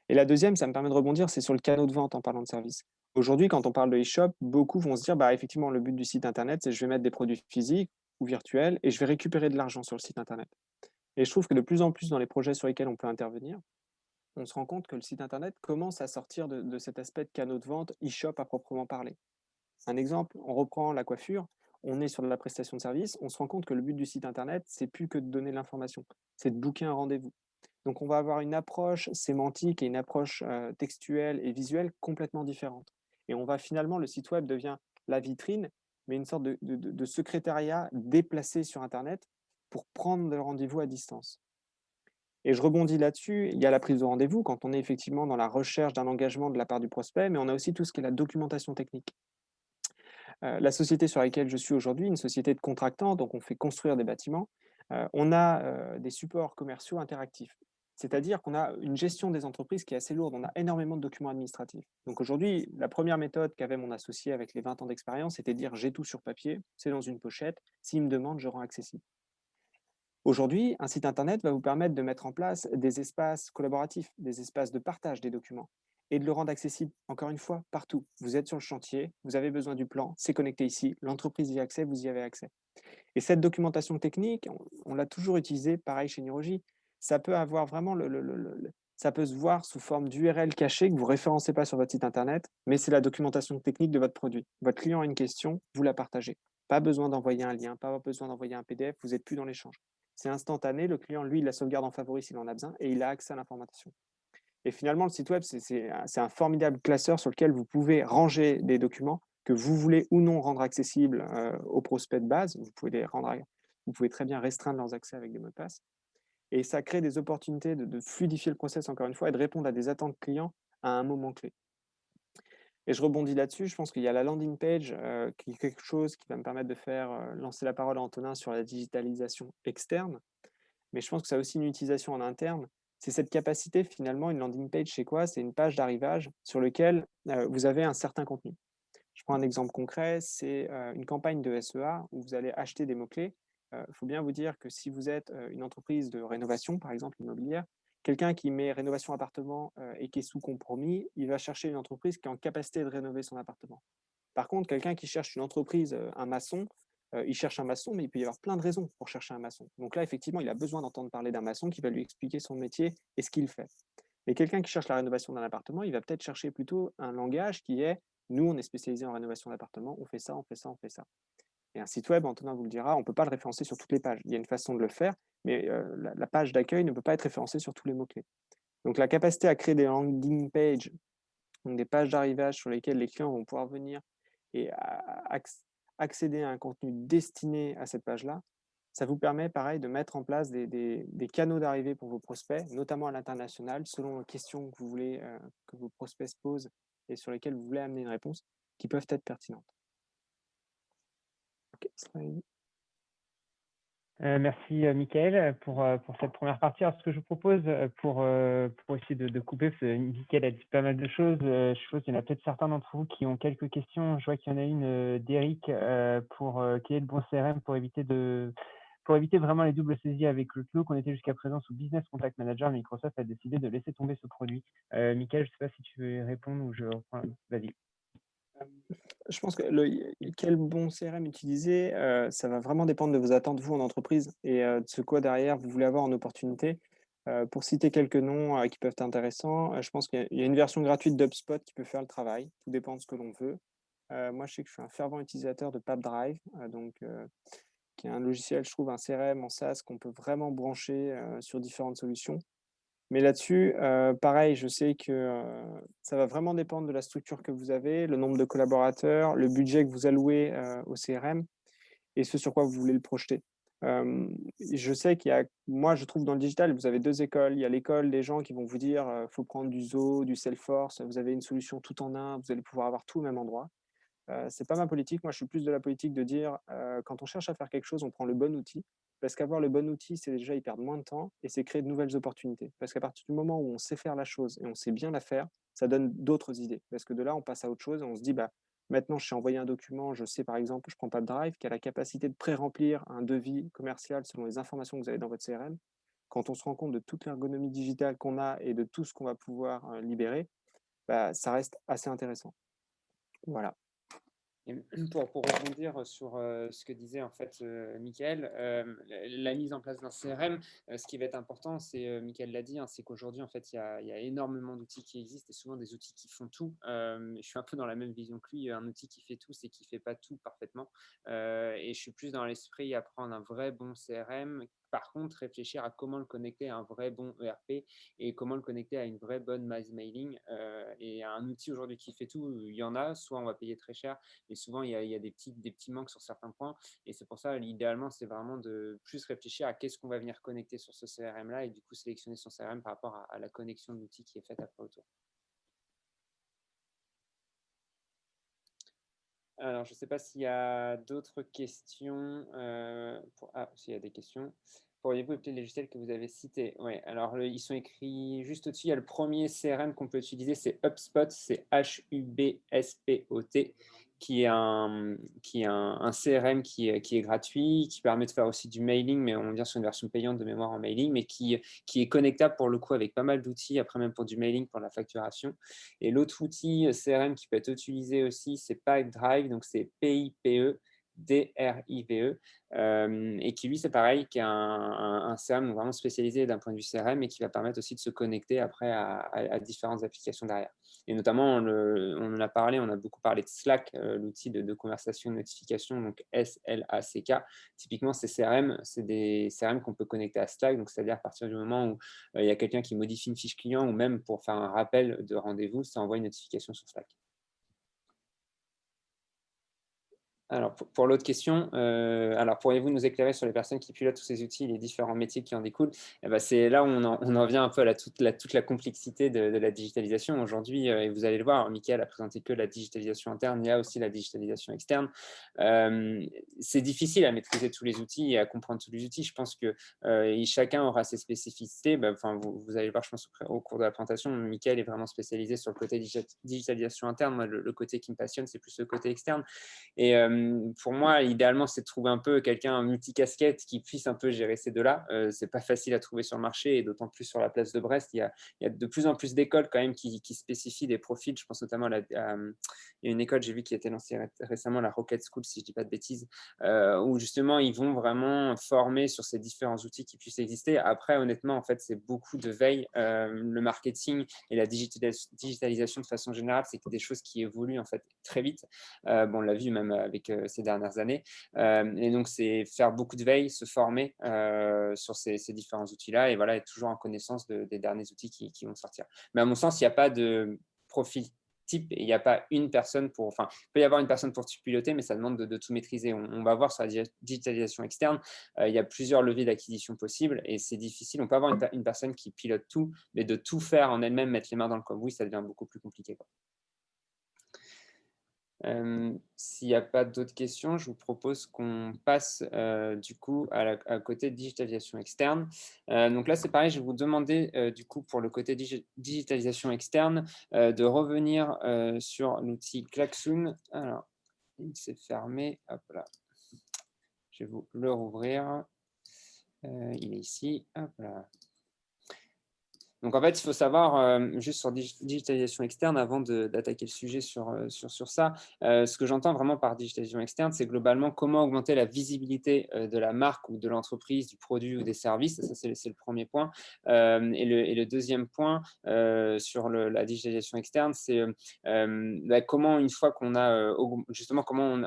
Et la deuxième, ça me permet de rebondir, c'est sur le canal de vente en parlant de service. Aujourd'hui, quand on parle de e-shop, beaucoup vont se dire, bah, effectivement, le but du site internet, c'est je vais mettre des produits physiques ou virtuels et je vais récupérer de l'argent sur le site internet. Et je trouve que de plus en plus dans les projets sur lesquels on peut intervenir, on se rend compte que le site internet commence à sortir de cet aspect de canaux de vente e-shop à proprement parler. Un exemple, on reprend la coiffure, on est sur de la prestation de service, on se rend compte que le but du site internet, c'est plus que de donner l'information, c'est de booker un rendez-vous. Donc on va avoir une approche sémantique et une approche textuelle et visuelle complètement différente. Et on va finalement, le site web devient la vitrine, mais une sorte de secrétariat déplacé sur internet pour prendre le rendez-vous à distance. Et je rebondis là-dessus, il y a la prise de rendez-vous quand on est effectivement dans la recherche d'un engagement de la part du prospect, mais on a aussi tout ce qui est la documentation technique. La société sur laquelle je suis aujourd'hui, une société de contractants, donc on fait construire des bâtiments, on a, des supports commerciaux interactifs. C'est-à-dire qu'on a une gestion des entreprises qui est assez lourde, on a énormément de documents administratifs. Donc aujourd'hui, la première méthode qu'avait mon associé avec les 20 ans d'expérience, c'était de dire: «J'ai tout sur papier, c'est dans une pochette, s'il me demande, je rends accessible». Aujourd'hui, un site internet va vous permettre de mettre en place des espaces collaboratifs, des espaces de partage des documents et de le rendre accessible, encore une fois, partout. Vous êtes sur le chantier, vous avez besoin du plan, c'est connecté ici, l'entreprise y a accès, vous y avez accès. Et cette documentation technique, on l'a toujours utilisée, pareil chez Nirogie. Ça peut avoir vraiment ça peut se voir sous forme d'URL cachée que vous référencez pas sur votre site internet, mais c'est la documentation technique de votre produit. Votre client a une question, vous la partagez. Pas besoin d'envoyer un lien, pas besoin d'envoyer un PDF, vous n'êtes plus dans l'échange. C'est instantané, le client, lui, il la sauvegarde en favori s'il en a besoin et il a accès à l'information. Et finalement, le site web, c'est un formidable classeur sur lequel vous pouvez ranger des documents que vous voulez ou non rendre accessibles aux prospects de base. Vous pouvez très bien restreindre leurs accès avec des mots de passe. Et ça crée des opportunités de fluidifier le process, encore une fois, et de répondre à des attentes clients à un moment clé. Et je rebondis là-dessus, je pense qu'il y a la landing page qui est quelque chose qui va me permettre de faire lancer la parole à Antonin sur la digitalisation externe. Mais je pense que ça a aussi une utilisation en interne. C'est cette capacité, finalement, une landing page, c'est quoi? C'est une page d'arrivage sur laquelle vous avez un certain contenu. Je prends un exemple concret, c'est une campagne de SEA où vous allez acheter des mots-clés. Il faut bien vous dire que si vous êtes une entreprise de rénovation, par exemple immobilière, quelqu'un qui met rénovation appartement et qui est sous compromis, il va chercher une entreprise qui est en capacité de rénover son appartement. Par contre, quelqu'un qui cherche une entreprise, un maçon, il cherche un maçon, mais il peut y avoir plein de raisons pour chercher un maçon. Donc là, effectivement, il a besoin d'entendre parler d'un maçon qui va lui expliquer son métier et ce qu'il fait. Mais quelqu'un qui cherche la rénovation d'un appartement, il va peut-être chercher plutôt un langage qui est: nous, on est spécialisé en rénovation d'appartements, on fait ça, on fait ça, on fait ça. Et un site web, Antonin vous le dira, on ne peut pas le référencer sur toutes les pages. Il y a une façon de le faire, mais la page d'accueil ne peut pas être référencée sur tous les mots-clés. Donc la capacité à créer des landing pages, donc des pages d'arrivage sur lesquelles les clients vont pouvoir venir et accéder à un contenu destiné à cette page-là, ça vous permet, pareil, de mettre en place des canaux d'arrivée pour vos prospects, notamment à l'international, selon les questions que vous voulez que vos prospects se posent et sur lesquelles vous voulez amener une réponse, qui peuvent être pertinentes. Ok, slide. Merci, Mickaël, pour cette première partie. Alors, ce que je vous propose pour essayer de couper, parce que Mickaël a dit pas mal de choses. Je suppose qu'il y en a peut-être certains d'entre vous qui ont quelques questions. Je vois qu'il y en a une d'Eric pour quel est le bon CRM pour éviter vraiment les doubles saisies avec le Outlook. On était jusqu'à présent sous Business Contact Manager. Microsoft a décidé de laisser tomber ce produit. Mickaël, je ne sais pas si tu veux répondre ou je reprends. Vas-y. Je pense que quel bon CRM utiliser, ça va vraiment dépendre de vos attentes, vous, en entreprise, et de ce quoi derrière vous voulez avoir en opportunité. Pour citer quelques noms qui peuvent être intéressants, je pense qu'il y a une version gratuite d'HubSpot qui peut faire le travail. Tout dépend de ce que l'on veut. Moi, je sais que je suis un fervent utilisateur de PappDrive, qui est un logiciel, je trouve, un CRM en SaaS qu'on peut vraiment brancher sur différentes solutions. Mais là-dessus, pareil, je sais que ça va vraiment dépendre de la structure que vous avez, le nombre de collaborateurs, le budget que vous allouez au CRM et ce sur quoi vous voulez le projeter. Je sais qu'il y a, moi, je trouve dans le digital, vous avez deux écoles. Il y a l'école des gens qui vont vous dire faut prendre du Zoho, du Salesforce, vous avez une solution tout en un, vous allez pouvoir avoir tout au même endroit. C'est pas ma politique. Moi, je suis plus de la politique de dire quand on cherche à faire quelque chose, on prend le bon outil. Parce qu'avoir le bon outil, c'est déjà y perdre moins de temps et c'est créer de nouvelles opportunités. Parce qu'à partir du moment où on sait faire la chose et on sait bien la faire, ça donne d'autres idées. Parce que de là, on passe à autre chose et on se dit, bah, maintenant, je sais envoyer un document. Je sais, par exemple, je prends pas de Drive, qui a la capacité de pré-remplir un devis commercial selon les informations que vous avez dans votre CRM. Quand on se rend compte de toute l'ergonomie digitale qu'on a et de tout ce qu'on va pouvoir libérer, bah, ça reste assez intéressant. Voilà. Et pour rebondir sur ce que disait en fait Mickaël, la mise en place d'un CRM, ce qui va être important, c'est, Mickaël l'a dit, hein, c'est qu'aujourd'hui en fait il y a énormément d'outils qui existent et souvent des outils qui font tout. Je suis un peu dans la même vision que lui, un outil qui fait tout, c'est qui fait pas tout parfaitement. Et je suis plus dans l'esprit à prendre un vrai bon CRM. Par contre, réfléchir à comment le connecter à un vrai bon ERP et comment le connecter à une vraie bonne mass mailing. Et un outil aujourd'hui qui fait tout, il y en a, soit on va payer très cher, et souvent il y a des petits manques sur certains points. Et c'est pour ça, idéalement, c'est vraiment de plus réfléchir à qu'est-ce qu'on va venir connecter sur ce CRM-là et du coup sélectionner son CRM par rapport à la connexion d'outils qui est faite après autour. Alors, je ne sais pas s'il y a d'autres questions. Ah, s'il y a des questions. Pourriez-vous appeler les logiciels que vous avez cités? Oui, alors ils sont écrits juste au-dessus. Il y a le premier CRM qu'on peut utiliser, c'est HubSpot, c'est HUBSPOT, qui est un CRM qui est gratuit, qui permet de faire aussi du mailing, mais on vient sur une version payante de mémoire en mailing, mais qui est connectable pour le coup avec pas mal d'outils, après même pour du mailing, pour la facturation. Et l'autre outil CRM qui peut être utilisé aussi, c'est Pipedrive, donc c'est PIPE, DRIVE, et qui lui, c'est pareil, qui est un CRM vraiment spécialisé d'un point de vue CRM et qui va permettre aussi de se connecter après à différentes applications derrière. Et notamment, on en a parlé, on a beaucoup parlé de Slack, l'outil de conversation de notification, donc SLACK. Typiquement, ces CRM, c'est des CRM qu'on peut connecter à Slack, donc c'est-à-dire à partir du moment où il y a quelqu'un qui modifie une fiche client ou même pour faire un rappel de rendez-vous, ça envoie une notification sur Slack. Alors, pour l'autre question, alors pourriez-vous nous éclairer sur les personnes qui pilotent tous ces outils et les différents métiers qui en découlent? Eh ben, c'est là où on en vient un peu à toute la complexité de la digitalisation. Aujourd'hui, et vous allez le voir, Mickaël a présenté que la digitalisation interne, il y a aussi la digitalisation externe. C'est difficile à maîtriser tous les outils et à comprendre tous les outils. Je pense que chacun aura ses spécificités. Vous allez le voir, je pense, au cours de la présentation, Mickaël est vraiment spécialisé sur le côté digitalisation interne. Moi, le côté qui me passionne, c'est plus le côté externe. Et pour moi, idéalement, c'est de trouver un peu quelqu'un multicasquette qui puisse un peu gérer ces deux-là. C'est pas facile à trouver sur le marché, et d'autant plus sur la place de Brest. Il y a de plus en plus d'écoles quand même qui spécifient des profils. Je pense notamment il y a une école, j'ai vu, qui a été lancée récemment, la Rocket School, si je dis pas de bêtises, où justement ils vont vraiment former sur ces différents outils qui puissent exister. Après, honnêtement, en fait, c'est beaucoup de veille. Le marketing et la digitalisation de façon générale, c'est des choses qui évoluent en fait très vite. On l'a vu même avec ces dernières années. Et donc, c'est faire beaucoup de veille, se former sur ces différents outils-là et voilà, être toujours en connaissance des derniers outils qui vont sortir. Mais à mon sens, il n'y a pas de profil type et il n'y a pas une personne pour… Enfin, il peut y avoir une personne pour tout piloter, mais ça demande de tout maîtriser. On va voir sur la digitalisation externe, il y a plusieurs leviers d'acquisition possibles et c'est difficile. On peut avoir une personne qui pilote tout, mais de tout faire en elle-même, mettre les mains dans le cambouis, ça devient beaucoup plus compliqué, quoi. S'il n'y a pas d'autres questions, je vous propose qu'on passe du coup à côté digitalisation externe. Donc là, c'est pareil, je vais vous demander du coup pour le côté digitalisation externe de revenir sur l'outil Klaxoon. Alors, il s'est fermé. Hop là. Je vais vous le rouvrir. Il est ici. Hop là. Donc, en fait, il faut savoir, juste sur digitalisation externe, avant d'attaquer le sujet sur ça, ce que j'entends vraiment par digitalisation externe, c'est globalement comment augmenter la visibilité de la marque ou de l'entreprise, du produit ou des services. Ça, c'est le premier point. Et le deuxième point sur la digitalisation externe, c'est comment, une fois qu'on a justement, comment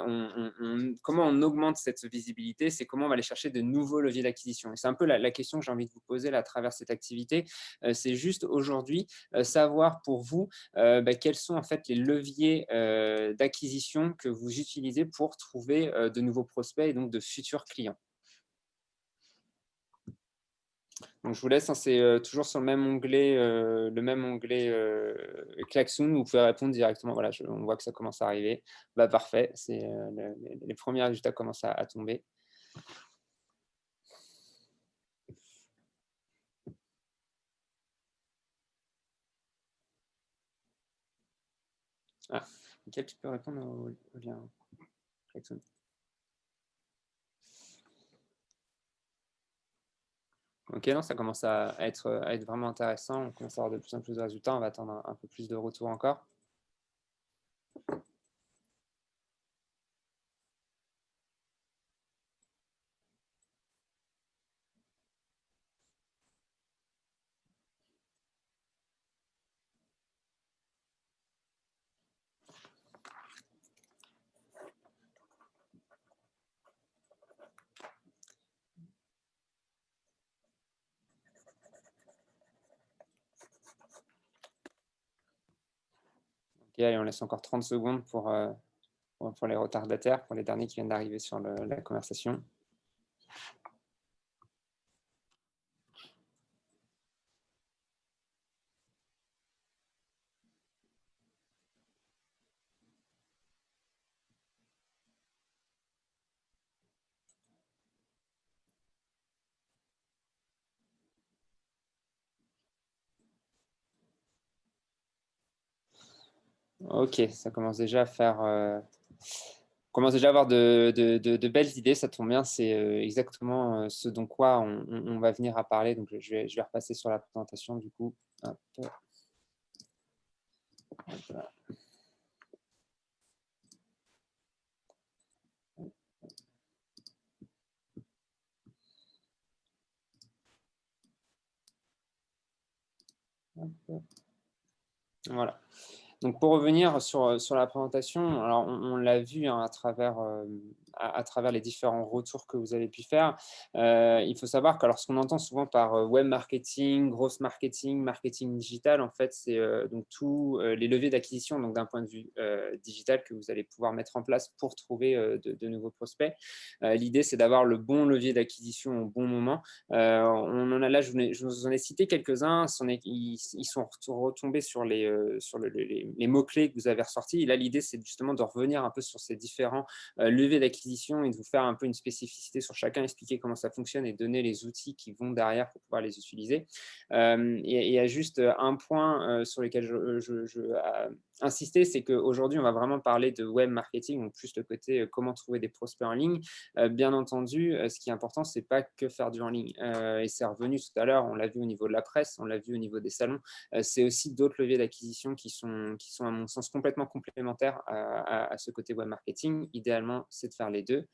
on augmente cette visibilité, c'est comment on va aller chercher de nouveaux leviers d'acquisition. Et c'est un peu la question que j'ai envie de vous poser là, à travers cette activité. C'est juste aujourd'hui savoir pour vous quels sont en fait les leviers d'acquisition que vous utilisez pour trouver de nouveaux prospects et donc de futurs clients. Donc, je vous laisse, hein, c'est toujours sur le même onglet Klaxoon, où vous pouvez répondre directement. Voilà, on voit que ça commence à arriver. Parfait, les premiers résultats commencent à tomber. Ah, Mickaël, tu peux répondre au lien Klaxoon. Ok, non, ça commence à être vraiment intéressant. On commence à avoir de plus en plus de résultats. On va attendre un peu plus de retours encore. Ok, allez, on laisse encore 30 secondes pour les retardataires, pour les derniers qui viennent d'arriver sur la conversation. Ok, ça commence déjà à faire… on commence déjà à avoir de belles idées, ça tombe bien, c'est exactement ce dont quoi on va venir à parler. Donc, je vais repasser sur la présentation du coup. Hop. Voilà. Voilà. Donc, pour revenir sur la présentation, alors on l'a vu hein, à travers les différents retours que vous avez pu faire. Il faut savoir que alors, ce qu'on entend souvent par web marketing, growth marketing, marketing digital, en fait, c'est donc tous les leviers d'acquisition donc d'un point de vue digital que vous allez pouvoir mettre en place pour trouver de nouveaux prospects. L'idée, c'est d'avoir le bon levier d'acquisition au bon moment. On en a là, je vous en ai cité quelques-uns. Ils sont retombés sur les mots-clés que vous avez ressortis. Et là, l'idée, c'est justement de revenir un peu sur ces différents leviers d'acquisition et de vous faire un peu une spécificité sur chacun, expliquer comment ça fonctionne et donner les outils qui vont derrière pour pouvoir les utiliser. Et il y a juste un point sur lequel insister, c'est qu'aujourd'hui, on va vraiment parler de web marketing, donc plus le côté comment trouver des prospects en ligne. Bien entendu, ce qui est important, c'est pas que faire du en ligne. Et c'est revenu tout à l'heure, on l'a vu au niveau de la presse, on l'a vu au niveau des salons. C'est aussi d'autres leviers d'acquisition qui sont, à mon sens, complètement complémentaires à ce côté web marketing. Idéalement, c'est de faire les deux.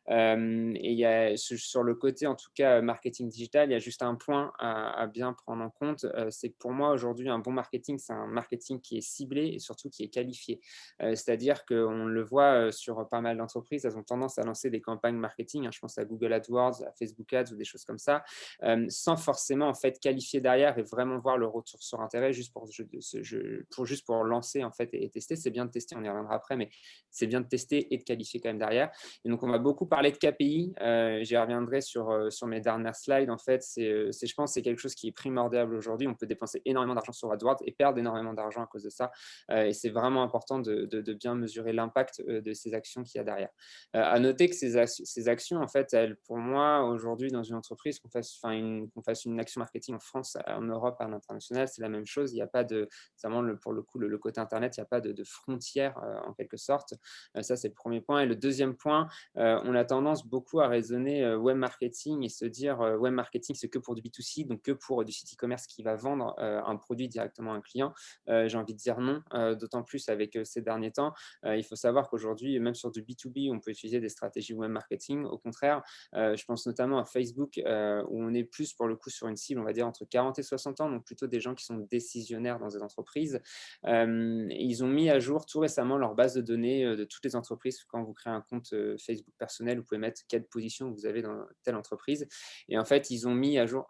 Et il y a, sur le côté, en tout cas, marketing digital, il y a juste un point à bien prendre en compte. C'est que pour moi, aujourd'hui, un bon marketing, c'est un marketing qui est ciblé et surtout qui est qualifié. C'est-à-dire qu'on le voit sur pas mal d'entreprises, elles ont tendance à lancer des campagnes marketing, hein, je pense à Google AdWords, à Facebook Ads ou des choses comme ça, sans forcément en fait qualifier derrière et vraiment voir le retour sur intérêt juste pour lancer en fait et tester. C'est bien de tester, on y reviendra après, mais c'est bien de tester et de qualifier quand même derrière. Et donc on va beaucoup parler de KPI, j'y reviendrai sur mes dernières slides. En fait, je pense c'est quelque chose qui est primordial aujourd'hui. On peut dépenser énormément d'argent sur AdWords et perdre énormément d'argent à cause de ça. Et c'est vraiment important de bien mesurer l'impact de ces actions qu'il y a derrière. À noter que ces actions, en fait, elles, pour moi, aujourd'hui, dans une entreprise, qu'on fasse une action marketing en France, en Europe, à l'international, c'est la même chose. Il n'y a pas de, vraiment pour le coup, le côté Internet, il n'y a pas de frontières en quelque sorte. Ça, c'est le premier point. Et le deuxième point, on a tendance beaucoup à raisonner web marketing et se dire web marketing, c'est que pour du B2C, donc que pour du site e-commerce qui va vendre un produit directement à un client. J'ai envie de dire non, d'autant plus avec ces derniers temps. Il faut savoir qu'aujourd'hui, même sur du B2B, on peut utiliser des stratégies web marketing. Au contraire, je pense notamment à Facebook, où on est plus pour le coup sur une cible, on va dire, entre 40 et 60 ans, donc plutôt des gens qui sont décisionnaires dans des entreprises. Ils ont mis à jour tout récemment leur base de données de toutes les entreprises. Quand vous créez un compte Facebook personnel, vous pouvez mettre quelle position vous avez dans telle entreprise. Et en fait, ils ont mis à jour...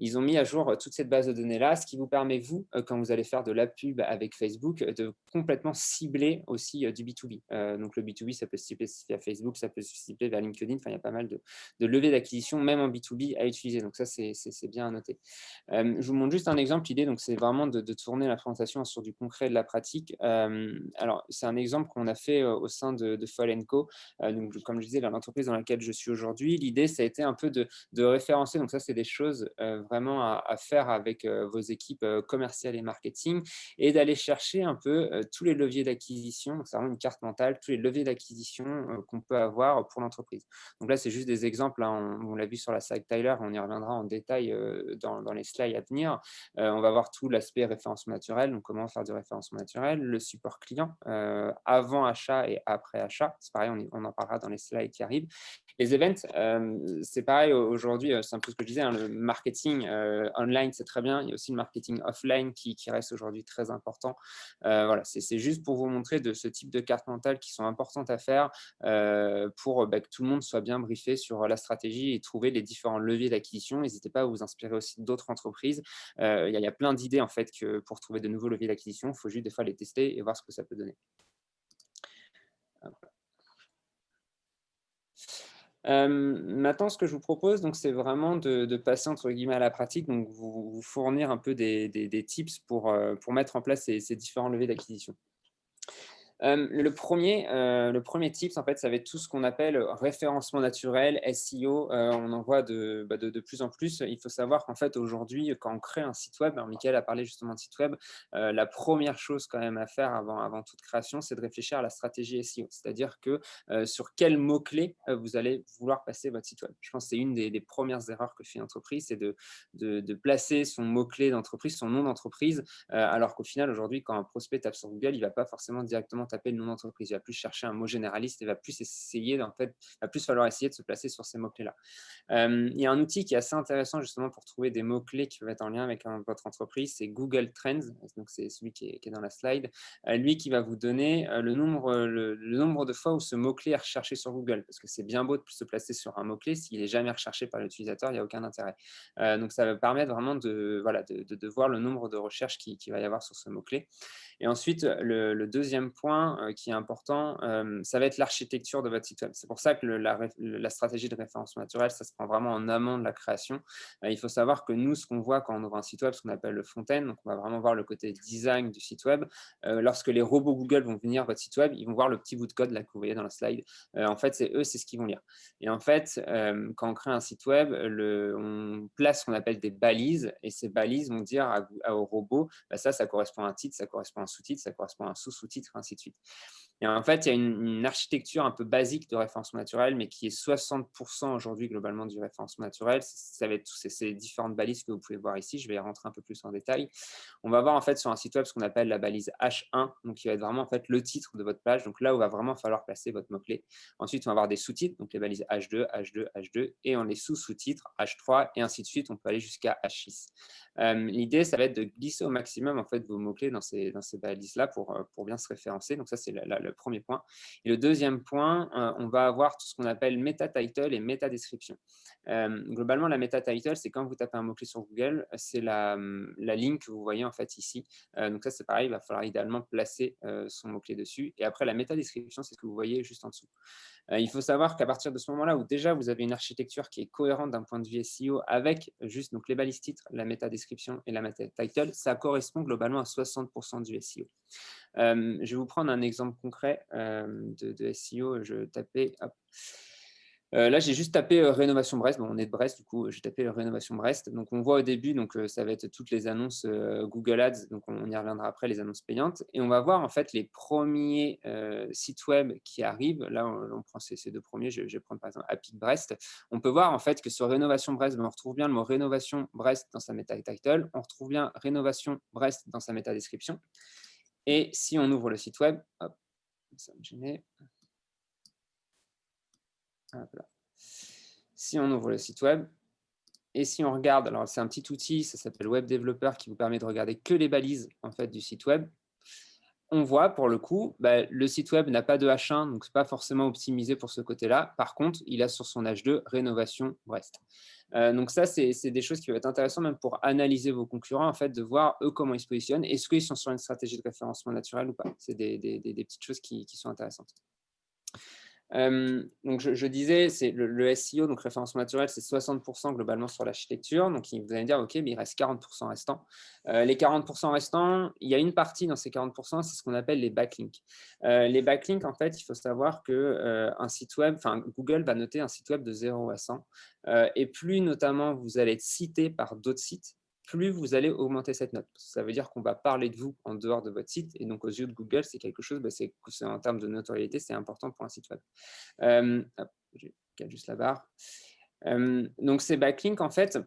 Ils ont mis à jour toute cette base de données-là, ce qui vous permet, vous, quand vous allez faire de la pub avec Facebook, de complètement cibler aussi du B2B. Donc, le B2B, ça peut se cibler via Facebook, ça peut se cibler vers LinkedIn. Enfin, il y a pas mal de leviers d'acquisition, même en B2B, à utiliser. Donc, ça, c'est bien à noter. Je vous montre juste un exemple. L'idée, donc, c'est vraiment de tourner la présentation sur du concret et de la pratique. Alors, c'est un exemple qu'on a fait au sein de Fall & Co. Donc, comme je disais, l'entreprise dans laquelle je suis aujourd'hui, l'idée, ça a été un peu de référencer. Donc, ça, c'est des choses vraiment à faire avec vos équipes commerciales et marketing et d'aller chercher un peu tous les leviers d'acquisition. C'est vraiment une carte mentale, tous les leviers d'acquisition qu'on peut avoir pour l'entreprise. Donc là, c'est juste des exemples. Hein, on l'a vu sur la slide Tyler, on y reviendra en détail dans les slides à venir. On va voir tout l'aspect référencement naturel, donc comment faire du référencement naturel, le support client avant achat et après achat. C'est pareil, on en parlera dans les slides qui arrivent. Les events, c'est pareil aujourd'hui, c'est un peu ce que je disais, hein, le marketing online, c'est très bien. Il y a aussi le marketing offline qui reste aujourd'hui très important. Voilà, c'est juste pour vous montrer de ce type de cartes mentales qui sont importantes à faire pour que tout le monde soit bien briefé sur la stratégie et trouver les différents leviers d'acquisition. N'hésitez pas à vous inspirer aussi d'autres entreprises. Il y a plein d'idées en fait pour trouver de nouveaux leviers d'acquisition. Il faut juste des fois les tester et voir ce que ça peut donner. Maintenant, ce que je vous propose, c'est vraiment de passer entre guillemets à la pratique, donc vous fournir un peu des tips pour mettre en place ces différents leviers d'acquisition. Le premier tips, en fait, ça va être tout ce qu'on appelle référencement naturel, SEO. On en voit de plus en plus. Il faut savoir qu'en fait, aujourd'hui, quand on crée un site web, alors Mickaël a parlé justement de site web, la première chose quand même à faire avant toute création, c'est de réfléchir à la stratégie SEO. C'est-à-dire que sur quels mots-clés vous allez vouloir passer votre site web. Je pense que c'est une des premières erreurs que fait une entreprise, c'est de placer son mot-clé d'entreprise, son nom d'entreprise, alors qu'au final, aujourd'hui, quand un prospect tape sur Google, il ne va pas forcément directement taper le nom d'entreprise. Il va plus chercher un mot généraliste et va plus essayer, en fait, va plus falloir essayer de se placer sur ces mots-clés-là. Il y a un outil qui est assez intéressant justement pour trouver des mots-clés qui peuvent être en lien avec votre entreprise, c'est Google Trends, donc c'est celui qui est dans la slide, lui qui va vous donner le nombre de fois où ce mot-clé est recherché sur Google, parce que c'est bien beau de se placer sur un mot-clé, s'il n'est jamais recherché par l'utilisateur, il n'y a aucun intérêt. Donc ça va permettre vraiment de voir le nombre de recherches qu'il va y avoir sur ce mot-clé. Et ensuite, le deuxième point qui est important, ça va être l'architecture de votre site web. C'est pour ça que la stratégie de référencement naturel, ça se prend vraiment en amont de la création. Il faut savoir que nous, ce qu'on voit quand on ouvre un site web, ce qu'on appelle le front-end, donc on va vraiment voir le côté design du site web. Lorsque les robots Google vont venir votre site web, ils vont voir le petit bout de code là, que vous voyez dans la slide. En fait, c'est ce qu'ils vont lire. Et en fait, quand on crée un site web, on place ce qu'on appelle des balises, et ces balises vont dire au robot, ça correspond à un titre, ça correspond à un sous-titre, ça correspond à un sous-sous-titre, ainsi de suite. Et en fait, il y a une architecture un peu basique de référencement naturel, mais qui est 60% aujourd'hui globalement du référencement naturel. Ça va être ces différentes balises que vous pouvez voir ici. Je vais y rentrer un peu plus en détail. On va voir en fait sur un site web ce qu'on appelle la balise H1, donc qui va être vraiment en fait le titre de votre page. Donc là où va vraiment falloir placer votre mot-clé. Ensuite, on va avoir des sous-titres, donc les balises H2, H2, H2, et on les sous-sous-titres H3 et ainsi de suite. On peut aller jusqu'à H6. L'idée, ça va être de glisser au maximum en fait vos mots-clés dans ces balises-là pour bien se référencer. Donc ça, c'est le premier point. Et le deuxième point, on va avoir tout ce qu'on appelle meta-title et meta-description. Globalement, la meta-title, c'est quand vous tapez un mot-clé sur Google, c'est la ligne que vous voyez en fait ici. Donc ça, c'est pareil, il va falloir idéalement placer son mot-clé dessus. Et après, la meta-description, c'est ce que vous voyez juste en dessous. Il faut savoir qu'à partir de ce moment-là, où déjà vous avez une architecture qui est cohérente d'un point de vue SEO avec juste donc, les balises titres, la meta-description et la meta-title, ça correspond globalement à 60% du SEO. Je vais vous prendre un exemple concret de SEO. Je tapais, hop. Là, j'ai juste tapé rénovation Brest. Bon, on est de Brest, du coup, j'ai tapé rénovation Brest. Donc, on voit au début, donc ça va être toutes les annonces Google Ads. Donc, on y reviendra après, les annonces payantes. Et on va voir en fait les premiers sites web qui arrivent. Là, on prend ces deux premiers. Je vais prendre par exemple Happy Brest. On peut voir en fait que sur rénovation Brest, on retrouve bien le mot rénovation Brest dans sa meta title. On retrouve bien rénovation Brest dans sa meta description. Et si on ouvre le site web, hop, ça va me gêner. Voilà. Si on ouvre le site web et si on regarde, alors c'est un petit outil, ça s'appelle Web Developer qui vous permet de regarder que les balises en fait, du site web. On voit pour le coup, le site web n'a pas de H1, donc ce n'est pas forcément optimisé pour ce côté-là. Par contre, il a sur son H2 rénovation Brest. Donc ça, c'est des choses qui vont être intéressantes même pour analyser vos concurrents, en fait, de voir eux comment ils se positionnent. Est-ce qu'ils sont sur une stratégie de référencement naturel ou pas? C'est des petites choses qui sont intéressantes. Donc je disais, c'est le SEO, donc référencement naturel, c'est 60% globalement sur l'architecture. Donc vous allez me dire, OK, mais il reste 40% restants. Les 40% restants, il y a une partie dans ces 40%, c'est ce qu'on appelle les backlinks. Les backlinks, en fait, il faut savoir que un site web, enfin Google va noter un site web de 0 à 100. Et plus notamment vous allez être cité par d'autres sites, plus vous allez augmenter cette note. Ça veut dire qu'on va parler de vous en dehors de votre site. Et donc, aux yeux de Google, c'est quelque chose, c'est en termes de notoriété, c'est important pour un site web. Hop, je cale juste la barre. Donc, ces backlinks, en fait,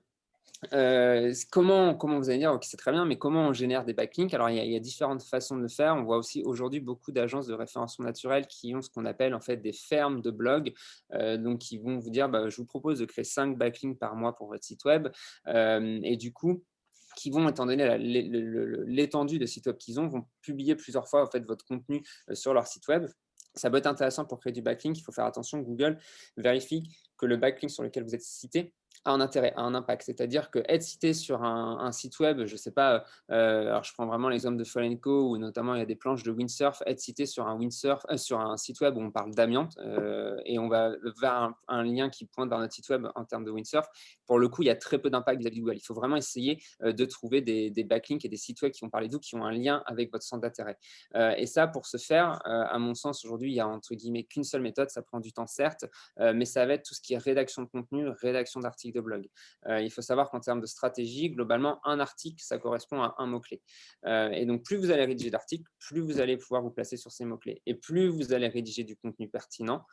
comment vous allez dire, ok, c'est très bien, mais comment on génère des backlinks? Alors, il y a différentes façons de le faire. On voit aussi aujourd'hui beaucoup d'agences de référencement naturel qui ont ce qu'on appelle en fait des fermes de blog. Donc, qui vont vous dire, je vous propose de créer 5 backlinks par mois pour votre site web. Et du coup, qui vont, étant donné l'étendue de site web qu'ils ont, vont publier plusieurs fois en fait, votre contenu sur leur site web. Ça peut être intéressant pour créer du backlink. Il faut faire attention. Google vérifie que le backlink sur lequel vous êtes cité a un intérêt, a un impact. C'est-à-dire que être cité sur un site web, je ne sais pas, alors je prends vraiment l'exemple de Folenco où notamment il y a des planches de windsurf, être cité sur un site web où on parle d'amiante et on va vers un lien qui pointe vers notre site web en termes de windsurf, pour le coup, il y a très peu d'impact vis-à-vis de Google. Il faut vraiment essayer de trouver des backlinks et des sites web qui vont parler de vous, qui ont un lien avec votre centre d'intérêt. Et ça, pour ce faire, à mon sens, aujourd'hui, il y a entre guillemets qu'une seule méthode. Ça prend du temps, certes, mais ça va être tout ce qui est rédaction de contenu, rédaction d'articles de blog. Il faut savoir qu'en termes de stratégie, globalement, un article, ça correspond à un mot-clé. Et donc, plus vous allez rédiger d'articles, plus vous allez pouvoir vous placer sur ces mots-clés. Et plus vous allez rédiger du contenu pertinent,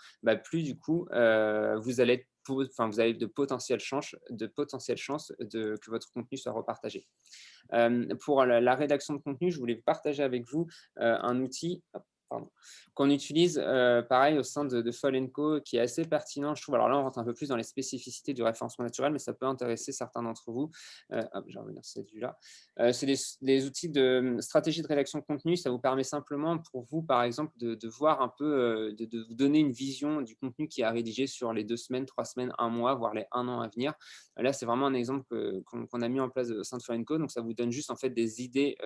plus du coup, vous avez de potentielles chances que votre contenu soit repartagé. Pour la rédaction de contenu, je voulais partager avec vous un outil. qu'on utilise pareil au sein de Fall & Co, qui est assez pertinent, je trouve. Alors là, on rentre un peu plus dans les spécificités du référencement naturel, mais ça peut intéresser certains d'entre vous. Hop, je vais revenir sur cette vue-là. C'est des outils de stratégie de rédaction de contenu. Ça vous permet simplement pour vous, par exemple, de voir un peu, de vous donner une vision du contenu qui est à rédiger sur les 2 semaines, 3 semaines, 1 mois, voire les 1 an à venir. Là, c'est vraiment un exemple qu'on a mis en place au sein de Fall & Co. Donc, ça vous donne juste en fait des idées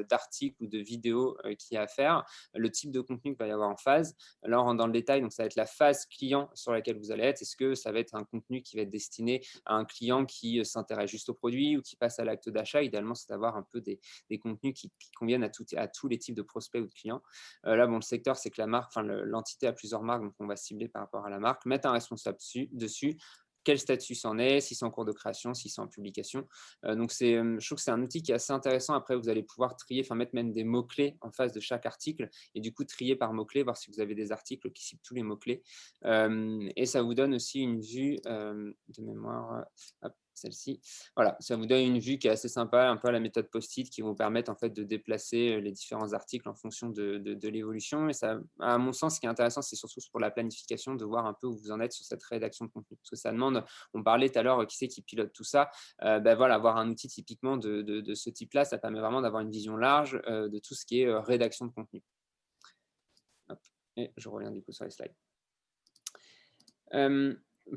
d'articles ou de vidéos qu'il y a à faire, le type de contenu qu'il va y avoir en phase. Là, on rentre dans le détail, donc ça va être la phase client sur laquelle vous allez être. Est-ce que ça va être un contenu qui va être destiné à un client qui s'intéresse juste au produit ou qui passe à l'acte d'achat? Idéalement, c'est d'avoir un peu des contenus qui conviennent à tous les types de prospects ou de clients. Là, bon, le secteur, c'est que la marque, enfin l'entité a plusieurs marques, donc on va cibler par rapport à la marque, mettre un responsable dessus. Quel statut c'en est, si c'est en cours de création, si c'est en publication. Donc, je trouve que c'est un outil qui est assez intéressant. Après, vous allez pouvoir trier, enfin mettre même des mots-clés en face de chaque article et du coup, trier par mots-clés, voir si vous avez des articles qui ciblent tous les mots-clés. Et ça vous donne aussi une vue de mémoire, hop, celle-ci. Voilà, ça vous donne une vue qui est assez sympa, un peu à la méthode post-it, qui vous permettent en fait de déplacer les différents articles en fonction de l'évolution. Et ça, à mon sens, ce qui est intéressant, c'est surtout pour la planification, de voir un peu où vous en êtes sur cette rédaction de contenu. Parce que ça demande, on parlait tout à l'heure, qui c'est qui pilote tout ça. Voilà, avoir un outil typiquement de ce type-là, ça permet vraiment d'avoir une vision large de tout ce qui est rédaction de contenu. Hop. Et je reviens du coup sur les slides.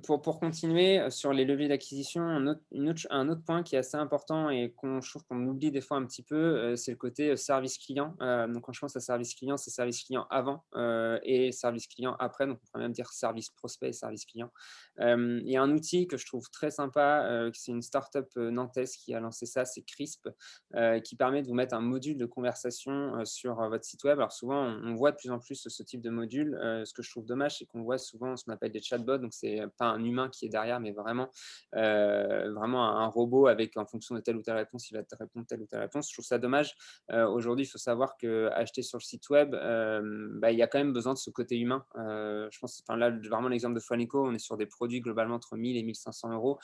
Pour continuer sur les leviers d'acquisition, un autre point qui est assez important et je trouve qu'on oublie des fois un petit peu, c'est le côté service client. Donc, quand je pense à service client, c'est service client avant et service client après. Donc, on pourrait même dire service prospect et service client. Il y a un outil que je trouve très sympa, c'est une startup nantaise qui a lancé ça, c'est Crisp, qui permet de vous mettre un module de conversation sur votre site web. Alors, souvent, on voit de plus en plus ce type de module. Ce que je trouve dommage, c'est qu'on voit souvent ce qu'on appelle des chatbots. Donc, c'est pas un humain qui est derrière, mais vraiment un robot avec, en fonction de telle ou telle réponse, il va te répondre telle ou telle réponse. Je trouve ça dommage. Aujourd'hui, il faut savoir qu'acheter sur le site web, il y a quand même besoin de ce côté humain. Je pense, là, vraiment l'exemple de Fall & Co, on est sur des produits globalement entre 1000 et 1500 euros.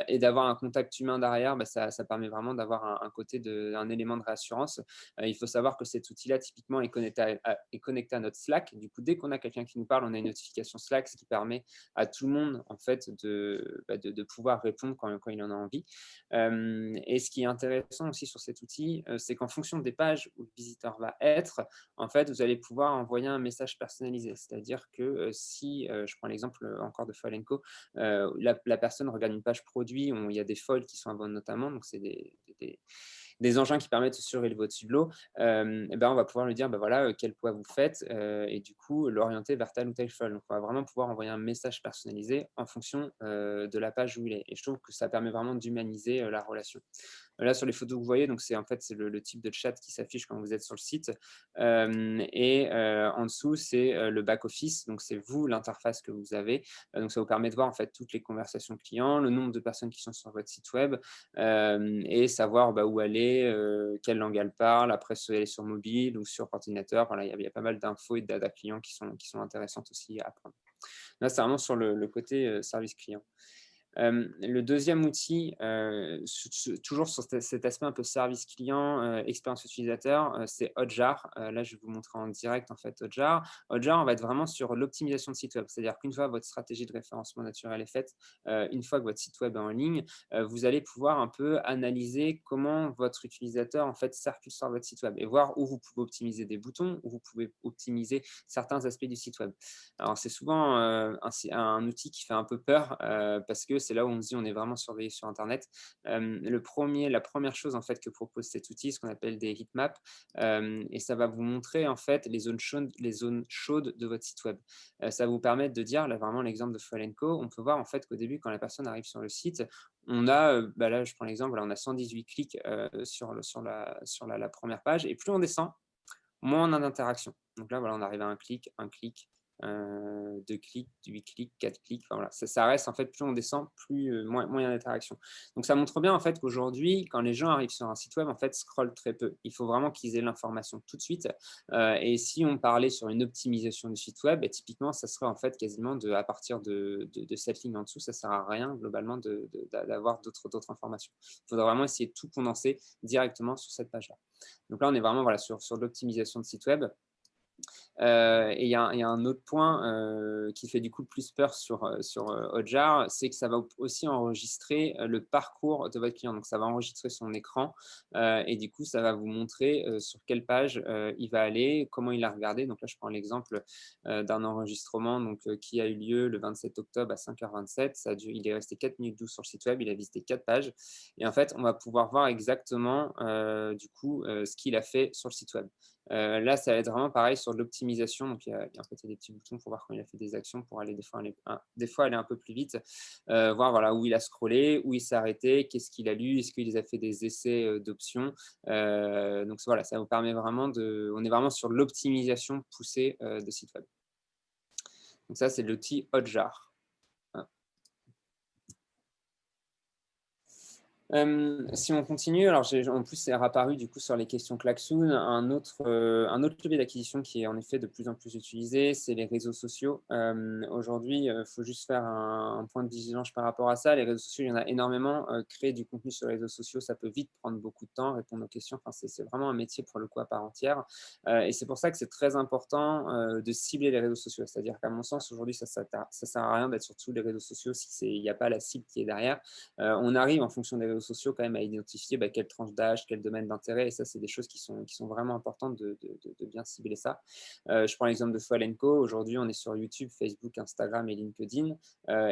Et d'avoir un contact humain derrière, ça permet vraiment d'avoir un côté un élément de réassurance. Il faut savoir que cet outil-là, typiquement, est connecté à notre Slack. Du coup, dès qu'on a quelqu'un qui nous parle, on a une notification Slack, ce qui permet à tout le monde en fait de pouvoir répondre quand il en a envie. Et ce qui est intéressant aussi sur cet outil, c'est qu'en fonction des pages où le visiteur va être, en fait, vous allez pouvoir envoyer un message personnalisé. C'est-à-dire que si, je prends l'exemple encore de Fall & Co, la personne regarde une page produit où il y a des foils qui sont à vendre notamment, donc c'est des engins qui permettent de surélever au-dessus de l'eau, on va pouvoir lui dire voilà, quel poids vous faites et du coup l'orienter vers tel ou tel foil. Donc on va vraiment pouvoir envoyer un message personnalisé en fonction de la page où il est. Et je trouve que ça permet vraiment d'humaniser la relation. Là, sur les photos que vous voyez, donc c'est en fait le type de chat qui s'affiche quand vous êtes sur le site. En dessous, c'est le back-office. Donc, c'est vous, l'interface que vous avez. Donc, ça vous permet de voir en fait toutes les conversations clients, le nombre de personnes qui sont sur votre site web et savoir où elle est, quelle langue elle parle. Après, si elle est sur mobile ou sur ordinateur. Voilà, il y a pas mal d'infos et de data clients qui sont intéressantes aussi à prendre. Là, c'est vraiment sur le côté service client. Le deuxième outil, toujours sur cet aspect un peu service client, expérience utilisateur, c'est Hotjar. Là, je vais vous montrer en direct en fait Hotjar. Hotjar, on va être vraiment sur l'optimisation de site web. C'est-à-dire qu'une fois votre stratégie de référencement naturel est faite, une fois que votre site web est en ligne, vous allez pouvoir un peu analyser comment votre utilisateur en fait circule sur votre site web et voir où vous pouvez optimiser des boutons, où vous pouvez optimiser certains aspects du site web. Alors, c'est souvent un outil qui fait un peu peur parce que c'est là où on se dit on est vraiment surveillé sur Internet. La première chose en fait que propose cet outil, ce qu'on appelle des heatmaps, et ça va vous montrer en fait les zones chaudes de votre site web. Ça va vous permettre de dire, là vraiment l'exemple de Fall & Co, on peut voir en fait qu'au début quand la personne arrive sur le site, on a, là je prends l'exemple, on a 118 clics sur la première page et plus on descend, moins on a d'interaction. Donc là, voilà, on arrive à un clic, 2 clics, 8 clics, 4 clics. Enfin, voilà, ça reste en fait, plus on descend, moins il y a d'interaction. Donc ça montre bien en fait qu'aujourd'hui, quand les gens arrivent sur un site web, en fait, scrollent très peu. Il faut vraiment qu'ils aient l'information tout de suite. Et si on parlait sur une optimisation du site web, typiquement, ça serait en fait quasiment à partir de cette ligne en dessous, ça ne sert à rien globalement d'avoir d'autres informations. Il faudra vraiment essayer de tout condenser directement sur cette page-là. Donc là, on est vraiment sur l'optimisation de site web. Et il y a un autre point qui fait du coup plus peur sur Hotjar, c'est que ça va aussi enregistrer le parcours de votre client. Donc, ça va enregistrer son écran et du coup, ça va vous montrer sur quelle page il va aller, comment il a regardé. Donc là, je prends l'exemple d'un enregistrement qui a eu lieu le 27 octobre à 5h27. Il est resté 4 minutes 12 sur le site web, il a visité 4 pages. Et en fait, on va pouvoir voir exactement du coup ce qu'il a fait sur le site web. Là, ça va être vraiment pareil sur l'optimisation. Donc, en fait, il y a des petits boutons pour voir quand il a fait des actions pour aller des fois aller un peu plus vite, voir voilà, où il a scrollé, où il s'est arrêté, qu'est-ce qu'il a lu, est-ce qu'il a fait des essais d'options. Donc, voilà, ça vous permet vraiment on est vraiment sur l'optimisation poussée de site web. Donc, ça, c'est l'outil Hotjar. Si on continue, alors en plus, c'est apparu du coup sur les questions Klaxoon, un autre levier d'acquisition qui est en effet de plus en plus utilisé, c'est les réseaux sociaux. Aujourd'hui, il faut juste faire un point de vigilance par rapport à ça. Les réseaux sociaux, il y en a énormément. Créer du contenu sur les réseaux sociaux, ça peut vite prendre beaucoup de temps, répondre aux questions. Enfin, c'est vraiment un métier pour le coup à part entière. Et c'est pour ça que c'est très important de cibler les réseaux sociaux. C'est-à-dire qu'à mon sens, aujourd'hui, ça ne sert à rien d'être sur tous les réseaux sociaux si il n'y a pas la cible qui est derrière. On arrive en fonction des réseaux sociaux quand même à identifier quelle tranche d'âge, quel domaine d'intérêt, et ça, c'est des choses qui sont vraiment importantes de bien cibler ça. Je prends l'exemple de Foal & Co. Aujourd'hui, on est sur YouTube, Facebook, Instagram et LinkedIn,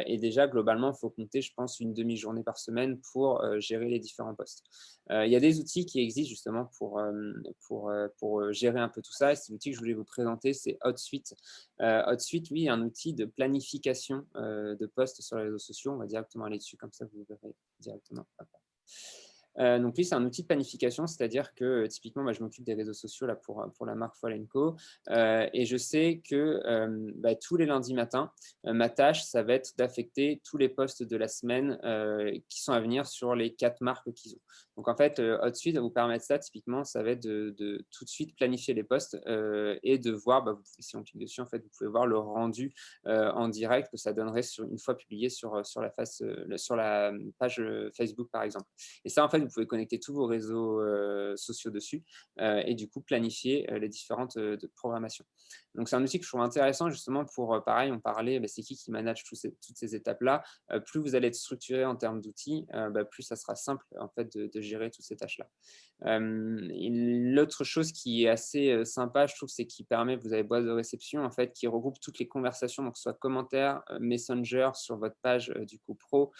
et déjà, globalement, il faut compter, je pense, une demi-journée par semaine pour gérer les différents posts. Il y a des outils qui existent justement pour gérer un peu tout ça, et c'est l'outil que je voulais vous présenter, c'est HotSuite. HotSuite, oui, est un outil de planification de posts sur les réseaux sociaux. On va directement aller dessus, comme ça vous verrez directement. Donc oui, c'est un outil de planification, c'est-à-dire que typiquement, je m'occupe des réseaux sociaux là, pour la marque Foal & Co. Et je sais que tous les lundis matins, ma tâche, ça va être d'affecter tous les posts de la semaine qui sont à venir sur les 4 marques qu'ils ont. Donc en fait, HotSuite va vous permettre ça, typiquement, ça va être de tout de suite planifier les posts et de voir, si on clique dessus, en fait, vous pouvez voir le rendu en direct que ça donnerait une fois publié sur la page Facebook, par exemple. Et ça, en fait, vous pouvez connecter tous vos réseaux sociaux dessus et du coup planifier les différentes programmations. Donc, c'est un outil que je trouve intéressant justement pour, pareil, on parlait, c'est qui manage toutes ces étapes-là. Plus vous allez être structuré en termes d'outils, plus ça sera simple en fait de gérer toutes ces tâches-là. L'autre chose qui est assez sympa, je trouve, c'est qu'il permet, vous avez boîte de réception en fait, qui regroupe toutes les conversations, donc soit commentaires, Messenger sur votre page du coup pro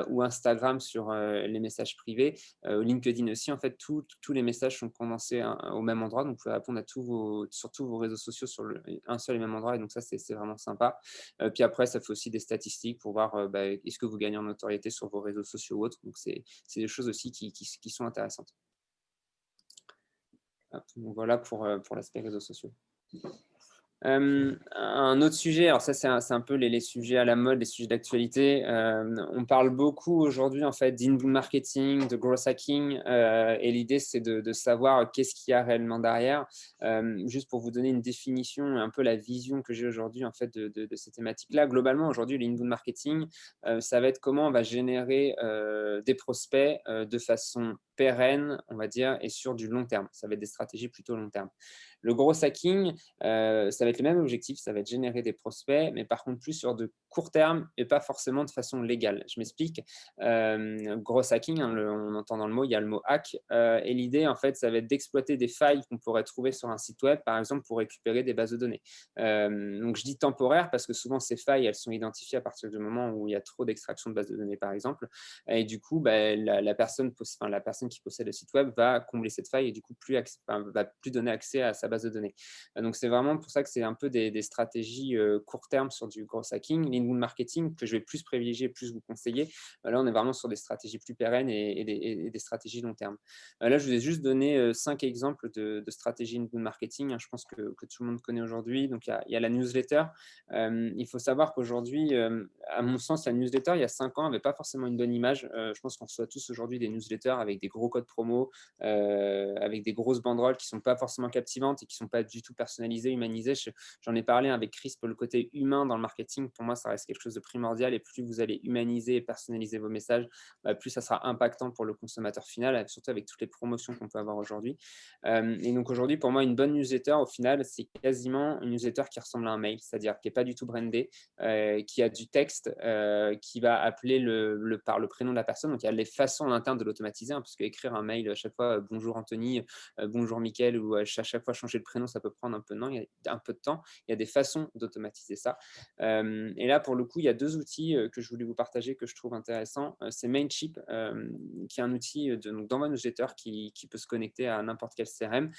ou Instagram sur les messages privés, LinkedIn aussi. En fait, tous les messages sont condensés au même endroit, donc vous pouvez répondre sur tous vos réseaux sociaux sur un seul et même endroit, et donc ça, c'est vraiment sympa. Puis après, ça fait aussi des statistiques pour voir est-ce que vous gagnez en notoriété sur vos réseaux sociaux ou autres. Donc, c'est des choses aussi qui sont intéressantes. Donc voilà pour l'aspect réseaux sociaux. Un autre sujet, alors ça c'est un peu les sujets à la mode, les sujets d'actualité. On parle beaucoup aujourd'hui en fait d'inbound marketing, de growth hacking, et l'idée c'est de savoir qu'est-ce qu'il y a réellement derrière. Juste pour vous donner une définition, un peu la vision que j'ai aujourd'hui en fait de ces thématiques-là. Globalement aujourd'hui, l'inbound marketing, ça va être comment on va générer des prospects de façon pérenne, on va dire, et sur du long terme. Ça va être des stratégies plutôt long terme. Le growth hacking, ça va être le même objectif, ça va être générer des prospects, mais par contre plus sur de court terme et pas forcément de façon légale. Je m'explique. Growth hacking, on entend dans le mot, il y a le mot hack, et l'idée en fait, ça va être d'exploiter des failles qu'on pourrait trouver sur un site web, par exemple pour récupérer des bases de données. Donc je dis temporaire parce que souvent ces failles, elles sont identifiées à partir du moment où il y a trop d'extraction de bases de données, par exemple, et du coup, la personne qui possède le site web va combler cette faille et du coup va plus donner accès à sa base de données. Donc, c'est vraiment pour ça que c'est un peu des stratégies court terme sur du growth hacking. L'inbound marketing, que je vais plus privilégier, plus vous conseiller, là, on est vraiment sur des stratégies plus pérennes et des stratégies long terme. Là, je vous ai juste donné 5 exemples de stratégies inbound marketing, je pense que tout le monde connaît aujourd'hui. Donc, il y a la newsletter. Il faut savoir qu'aujourd'hui, à mon sens, la newsletter, il y a 5 ans, n'avait pas forcément une bonne image. Je pense qu'on reçoit tous aujourd'hui des newsletters avec des gros codes promo, avec des grosses banderoles qui ne sont pas forcément captivantes et qui ne sont pas du tout personnalisées, humanisées. J'en ai parlé avec Chris pour le côté humain dans le marketing. Pour moi, ça reste quelque chose de primordial et plus vous allez humaniser et personnaliser vos messages, plus ça sera impactant pour le consommateur final, surtout avec toutes les promotions qu'on peut avoir aujourd'hui. Et donc aujourd'hui, pour moi, une bonne newsletter, au final, c'est quasiment une newsletter qui ressemble à un mail, c'est-à-dire qui n'est pas du tout brandée, qui a du texte, qui va appeler par le prénom de la personne. Donc il y a les façons en interne de l'automatiser, parce qu'écrire un mail à chaque fois, bonjour Anthony, bonjour Mickaël, ou à chaque fois changer le prénom, ça peut prendre un peu de temps. Il y a des façons d'automatiser ça. Et là, pour le coup, il y a 2 outils que je voulais vous partager que je trouve intéressants. C'est Mailchimp, qui est un outil d'envoi newsletter qui peut se connecter à n'importe quel CRM,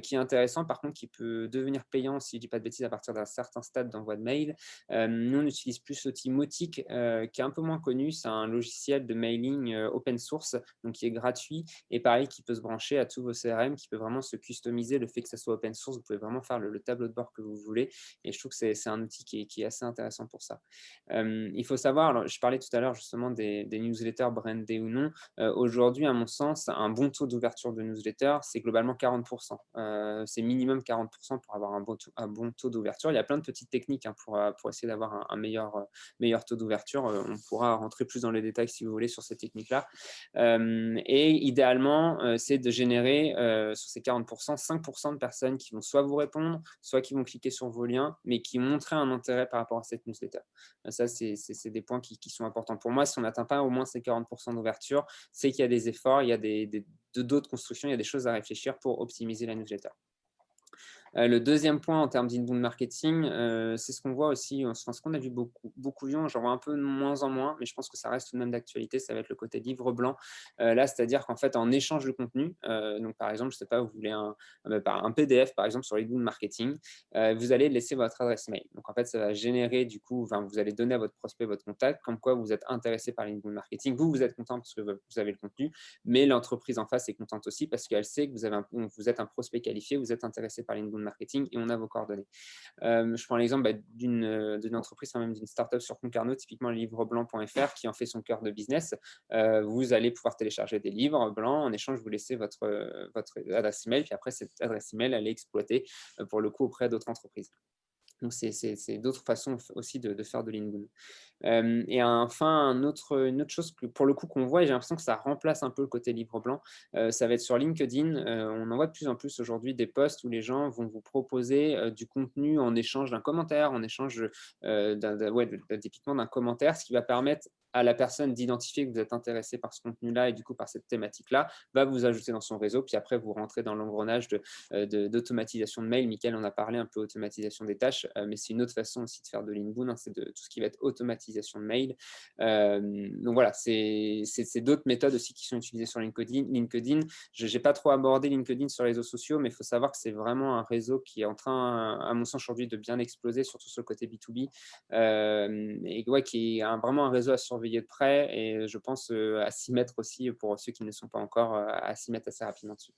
qui est intéressant, par contre, qui peut devenir payant, si je ne dis pas de bêtises, à partir d'un certain stade d'envoi de mail. Nous, on utilise plus l'outil Mautic, qui est un peu moins connu. C'est un logiciel de mailing open source, donc qui est gratuit, et pareil, qui peut se brancher à tous vos CRM, qui peut vraiment se customiser. Le fait que ça soit open source, vous pouvez vraiment faire le tableau de bord que vous voulez, et je trouve que c'est un outil qui est assez intéressant pour ça. Il faut savoir, alors, je parlais tout à l'heure justement des newsletters brandés ou non. Aujourd'hui, à mon sens, un bon taux d'ouverture de newsletter, c'est globalement 40%. C'est minimum 40% pour avoir un bon taux d'ouverture. Il y a plein de petites techniques pour essayer d'avoir un meilleur taux d'ouverture. On pourra rentrer plus dans les détails si vous voulez sur ces techniques-là. Et idéalement, c'est de générer sur ces 40%, 5% de personnes qui vont soit vous répondre, soit qui vont cliquer sur vos liens, mais qui montrent un intérêt par rapport à cette newsletter. Ça, c'est des points qui sont importants pour moi. Si on n'atteint pas au moins ces 40% d'ouverture, c'est qu'il y a des efforts, il y a d'autres constructions, il y a des choses à réfléchir pour optimiser la newsletter. Le deuxième point en termes d'inbound marketing, c'est ce qu'on voit aussi, ce qu'on a vu beaucoup vu, j'en vois un peu de moins en moins, mais je pense que ça reste tout de même d'actualité, ça va être le côté livre blanc. Là, c'est-à-dire qu'en fait, en échange de contenu, donc par exemple, je ne sais pas, vous voulez un PDF, par exemple, sur l'inbound marketing, vous allez laisser votre adresse mail. Donc en fait, ça va générer du coup, vous allez donner à votre prospect votre contact, comme quoi vous êtes intéressé par l'inbound marketing. Vous êtes content parce que vous avez le contenu, mais l'entreprise en face est contente aussi parce qu'elle sait que vous êtes un prospect qualifié, vous êtes intéressé par l'inbound marketing et on a vos coordonnées. Je prends l'exemple d'une entreprise, même d'une startup sur Concarneau, typiquement livreblanc.fr, qui en fait son cœur de business. Vous allez pouvoir télécharger des livres blancs. En échange, vous laissez votre adresse email, puis après, cette adresse email, elle est exploitée pour le coup auprès d'autres entreprises. Donc, c'est d'autres façons aussi de faire de l'inbound. Et enfin, une autre chose que, pour le coup, qu'on voit, et j'ai l'impression que ça remplace un peu le côté livre blanc, ça va être sur LinkedIn. On en voit de plus en plus aujourd'hui des posts où les gens vont vous proposer du contenu en échange d'un commentaire, en échange typiquement d'un commentaire, ce qui va permettre à la personne d'identifier que vous êtes intéressé par ce contenu-là et du coup par cette thématique-là, va vous ajouter dans son réseau, puis après vous rentrez dans l'engrenage d'automatisation de mail. Mickaël en a parlé un peu, automatisation des tâches, mais c'est une autre façon aussi de faire de l'inbound, c'est de tout ce qui va être automatisation de mail. Donc voilà, c'est d'autres méthodes aussi qui sont utilisées sur LinkedIn. Je n'ai pas trop abordé LinkedIn sur les réseaux sociaux, mais il faut savoir que c'est vraiment un réseau qui est en train, à mon sens aujourd'hui, de bien exploser, surtout sur le côté B2B, et qui est vraiment un réseau à surveiller de près, et je pense à s'y mettre aussi pour ceux qui ne sont pas encore, à s'y mettre assez rapidement dessus.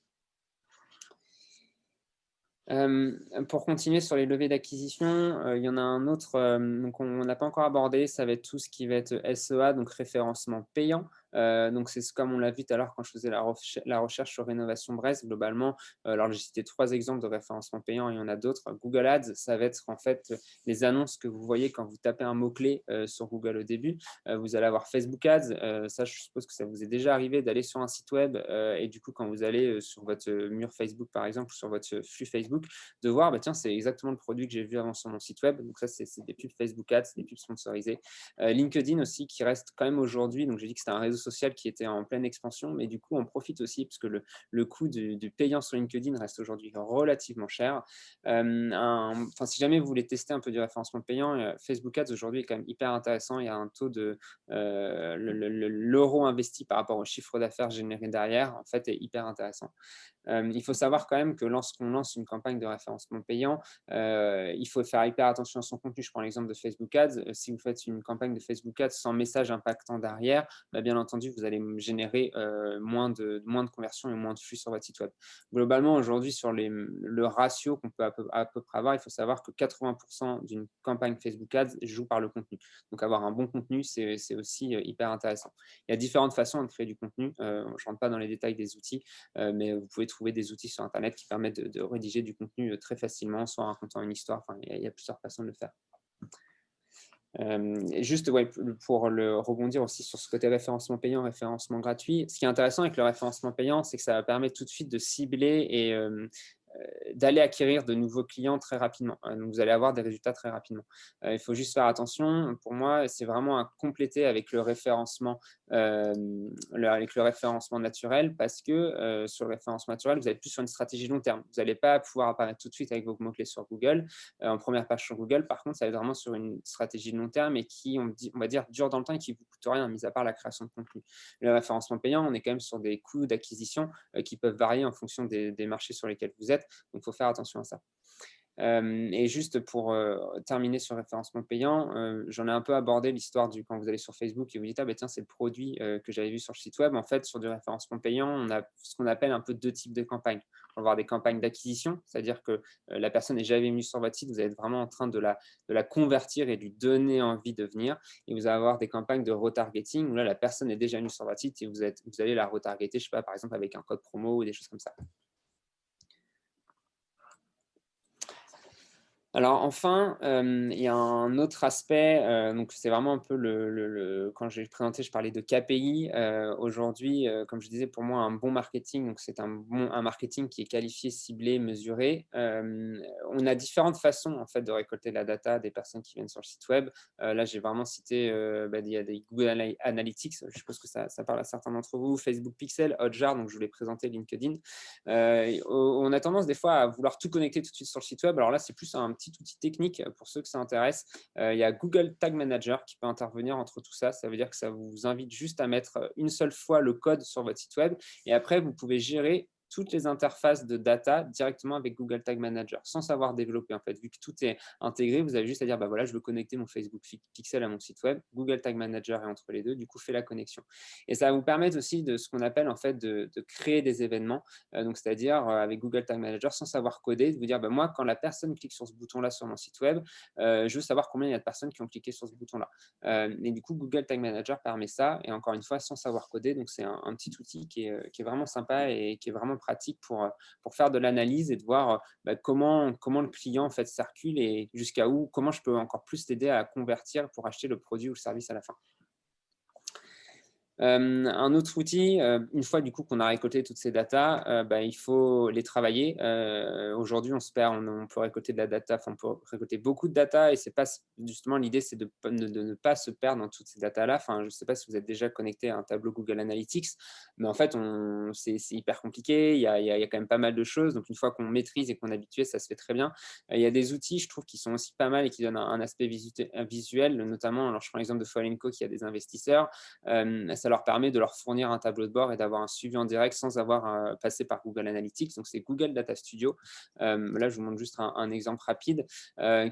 Pour continuer sur les levées d'acquisition, il y en a un autre, donc on n'a pas encore abordé, ça va être tout ce qui va être SEA, donc référencement payant. Donc c'est comme on l'a vu tout à l'heure quand je faisais la recherche sur Rénovation Brest, globalement. Alors j'ai cité 3 exemples de référencement payant, il y en a d'autres. Google Ads, ça va être en fait les annonces que vous voyez quand vous tapez un mot-clé sur Google au début. Vous allez avoir Facebook Ads, ça je suppose que ça vous est déjà arrivé d'aller sur un site web et du coup quand vous allez sur votre mur Facebook par exemple, ou sur votre flux Facebook, de voir, tiens, c'est exactement le produit que j'ai vu avant sur mon site web. Donc ça, c'est des pubs Facebook Ads, des pubs sponsorisées. LinkedIn aussi, qui reste quand même aujourd'hui, donc j'ai dit que c'était un réseau social qui était en pleine expansion, mais du coup, on profite aussi, parce que le coût du payant sur LinkedIn reste aujourd'hui relativement cher. Si jamais vous voulez tester un peu du référencement payant, Facebook Ads aujourd'hui est quand même hyper intéressant. Il y a un taux de l'euro investi par rapport au chiffre d'affaires généré derrière, en fait, est hyper intéressant. Il faut savoir quand même que lorsqu'on lance une campagne de référencement payant, il faut faire hyper attention à son contenu. Je prends l'exemple de Facebook Ads. Si vous faites une campagne de Facebook Ads sans message impactant derrière, bien entendu, entendu, vous allez générer moins de conversions et moins de flux sur votre site web. Globalement, aujourd'hui, sur le ratio qu'on peut à peu près avoir, il faut savoir que 80% d'une campagne Facebook Ads joue par le contenu. Donc, avoir un bon contenu, c'est aussi hyper intéressant. Il y a différentes façons de créer du contenu. Je ne rentre pas dans les détails des outils, mais vous pouvez trouver des outils sur Internet qui permettent de rédiger du contenu très facilement, soit en racontant une histoire. Enfin, il y a plusieurs façons de le faire. Juste ouais, pour rebondir aussi sur ce côté référencement payant, référencement gratuit, ce qui est intéressant avec le référencement payant, c'est que ça va permettre tout de suite de cibler et d'aller acquérir de nouveaux clients très rapidement. Donc, vous allez avoir des résultats très rapidement. Il faut juste faire attention. Pour moi, c'est vraiment à compléter avec le référencement, naturel parce que sur le référencement naturel, vous êtes plus sur une stratégie long terme. Vous n'allez pas pouvoir apparaître tout de suite avec vos mots-clés sur Google, en première page sur Google. Par contre, ça va être vraiment sur une stratégie long terme et qui, on va dire, dure dans le temps et qui ne vous coûte rien, mis à part la création de contenu. Le référencement payant, on est quand même sur des coûts d'acquisition qui peuvent varier en fonction des marchés sur lesquels vous êtes. Donc, il faut faire attention à ça. Et juste pour terminer sur le référencement payant, j'en ai un peu abordé l'histoire du quand vous allez sur Facebook et vous dites « Ah ben tiens, c'est le produit que j'avais vu sur le site web ». En fait, sur du référencement payant, on a ce qu'on appelle un peu deux types de campagnes. On va avoir des campagnes d'acquisition, c'est-à-dire que la personne n'est jamais venue sur votre site, vous êtes vraiment en train de la convertir et de lui donner envie de venir. Et vous allez avoir des campagnes de retargeting où là, la personne est déjà venue sur votre site et vous allez la retargeter, je sais pas, par exemple avec un code promo ou des choses comme ça. Alors enfin, il y a un autre aspect, donc c'est vraiment un peu quand j'ai présenté, je parlais de KPI. Aujourd'hui, comme je disais, pour moi, un bon marketing, donc c'est un marketing qui est qualifié, ciblé, mesuré. On a différentes façons en fait de récolter la data des personnes qui viennent sur le site web. Là, j'ai vraiment cité, il y a des Google Analytics, je suppose que ça parle à certains d'entre vous, Facebook Pixel, Hotjar, donc je voulais présenter LinkedIn. On a tendance des fois à vouloir tout connecter tout de suite sur le site web. Alors là, c'est plus un petit outil technique pour ceux que ça intéresse. Il y a Google Tag Manager qui peut intervenir entre tout ça. Ça veut dire que ça vous invite juste à mettre une seule fois le code sur votre site web et après, vous pouvez gérer toutes les interfaces de data directement avec Google Tag Manager, sans savoir développer en fait. Vu que tout est intégré, vous avez juste à dire, bah voilà, je veux connecter mon Facebook Pixel à mon site web. Google Tag Manager est entre les deux, du coup, fait la connexion. Et ça va vous permettre aussi de ce qu'on appelle en fait de créer des événements. Donc, c'est-à-dire avec Google Tag Manager, sans savoir coder, de vous dire, bah, moi, quand la personne clique sur ce bouton-là sur mon site web, je veux savoir combien il y a de personnes qui ont cliqué sur ce bouton-là. Et du coup, Google Tag Manager permet ça, et encore une fois, sans savoir coder. Donc, c'est un petit outil qui est vraiment sympa et qui est vraiment pratique pour faire de l'analyse et de voir comment le client en fait circule et jusqu'à où, comment je peux encore plus t'aider à convertir pour acheter le produit ou le service à la fin. Un autre outil, une fois du coup qu'on a récolté toutes ces datas, il faut les travailler. Aujourd'hui, on peut récolter de la data, on peut récolter beaucoup de data et c'est pas justement l'idée, c'est de ne pas se perdre dans toutes ces datas-là. Enfin, je ne sais pas si vous êtes déjà connecté à un tableau Google Analytics, mais en fait, c'est hyper compliqué. Il y a quand même pas mal de choses. Donc, une fois qu'on maîtrise et qu'on est habitué, ça se fait très bien. Il y a des outils, je trouve, qui sont aussi pas mal et qui donnent un aspect visuel, notamment, alors je prends l'exemple de Folenco qui a des investisseurs. Ça leur permet de leur fournir un tableau de bord et d'avoir un suivi en direct sans avoir passé par Google Analytics. Donc, c'est Google Data Studio. Là, je vous montre juste un exemple rapide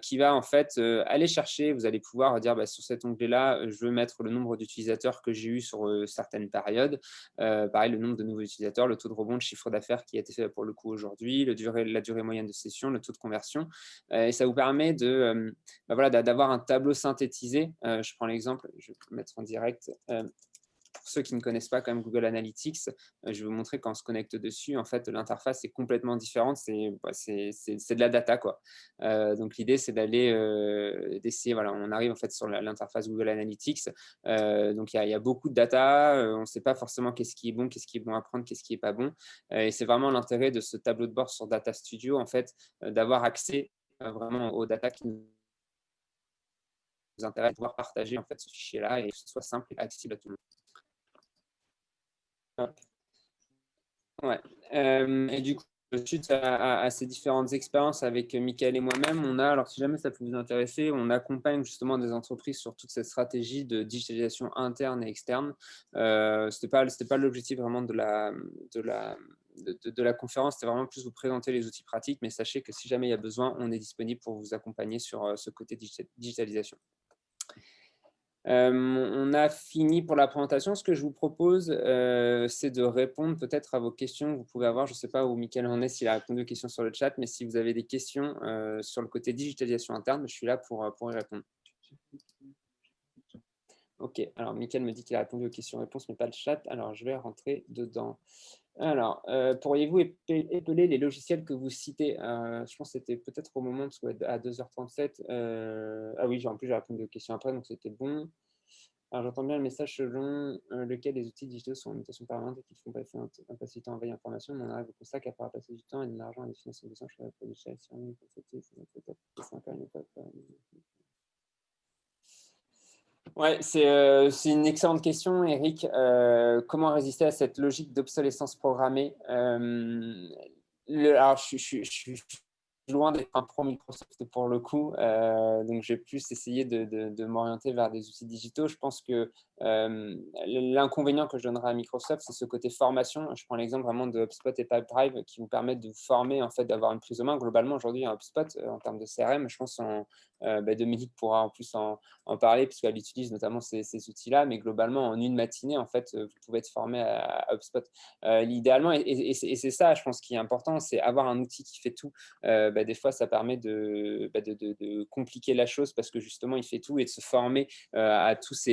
qui va en fait aller chercher. Vous allez pouvoir dire sur cet onglet-là, je veux mettre le nombre d'utilisateurs que j'ai eu sur certaines périodes. Pareil, le nombre de nouveaux utilisateurs, le taux de rebond, le chiffre d'affaires qui a été fait pour le coup aujourd'hui, la durée moyenne de session, le taux de conversion. Et ça vous permet d'avoir un tableau synthétisé. Je prends l'exemple, je vais le mettre en direct. Pour ceux qui ne connaissent pas quand même Google Analytics, je vais vous montrer quand on se connecte dessus, en fait, l'interface est complètement différente. C'est de la data, quoi. Donc, l'idée, c'est d'essayer, voilà, on arrive en fait sur l'interface Google Analytics. Donc, il y a beaucoup de data. On ne sait pas forcément qu'est-ce qui est bon à prendre, qu'est-ce qui n'est pas bon. Et c'est vraiment l'intérêt de ce tableau de bord sur Data Studio, en fait, d'avoir accès vraiment aux data qui nous intéressent, de pouvoir partager en fait ce fichier-là et que ce soit simple et accessible à tout le monde. Ouais. Et du coup, suite à ces différentes expériences avec Mickaël et moi-même, alors si jamais ça peut vous intéresser, on accompagne justement des entreprises sur toute cette stratégie de digitalisation interne et externe. C'était pas l'objectif vraiment de la conférence, c'était vraiment plus vous présenter les outils pratiques, mais sachez que si jamais il y a besoin, on est disponible pour vous accompagner sur ce côté digitalisation. On a fini pour la présentation. Ce que je vous propose, c'est de répondre peut-être à vos questions que vous pouvez avoir. Je ne sais pas où Mickaël en est, s'il a répondu aux questions sur le chat, mais si vous avez des questions sur le côté digitalisation interne, je suis là pour y répondre. Ok, alors Mickaël me dit qu'il a répondu aux questions-réponses, mais pas le chat. Alors, je vais rentrer dedans. Alors, pourriez-vous épeler les logiciels que vous citez? Je pense que c'était peut-être au moment, parce qu'à 2h37, ah oui, en plus, j'ai répondu aux questions après, donc c'était bon. Alors, j'entends bien le message selon lequel les outils digitaux sont en mutation permanente et qui font passer un passif temps envoyer information, mais on arrive au constat qu'après avoir passé du temps et de l'argent à destination de je fais la produit chez si on est c'est encore une époque. Ouais, c'est une excellente question, Eric. Comment résister à cette logique d'obsolescence programmée? Alors, je suis loin d'être un pro Microsoft pour le coup, donc j'ai plus essayé de m'orienter vers des outils digitaux. Je pense que l'inconvénient que je donnerais à Microsoft, c'est ce côté formation. Je prends l'exemple vraiment de HubSpot et Pipedrive qui vous permettent de vous former, en fait, d'avoir une prise en main. Globalement, aujourd'hui, un HubSpot, en termes de CRM, je pense Dominique pourra en plus en parler, puisqu'elle utilise notamment ces outils-là, mais globalement, en une matinée, en fait, vous pouvez être formé à HubSpot. Idéalement, et c'est ça, je pense, qui est important, c'est avoir un outil qui fait tout. Des fois, ça permet de compliquer la chose parce que justement, il fait tout et de se former à tous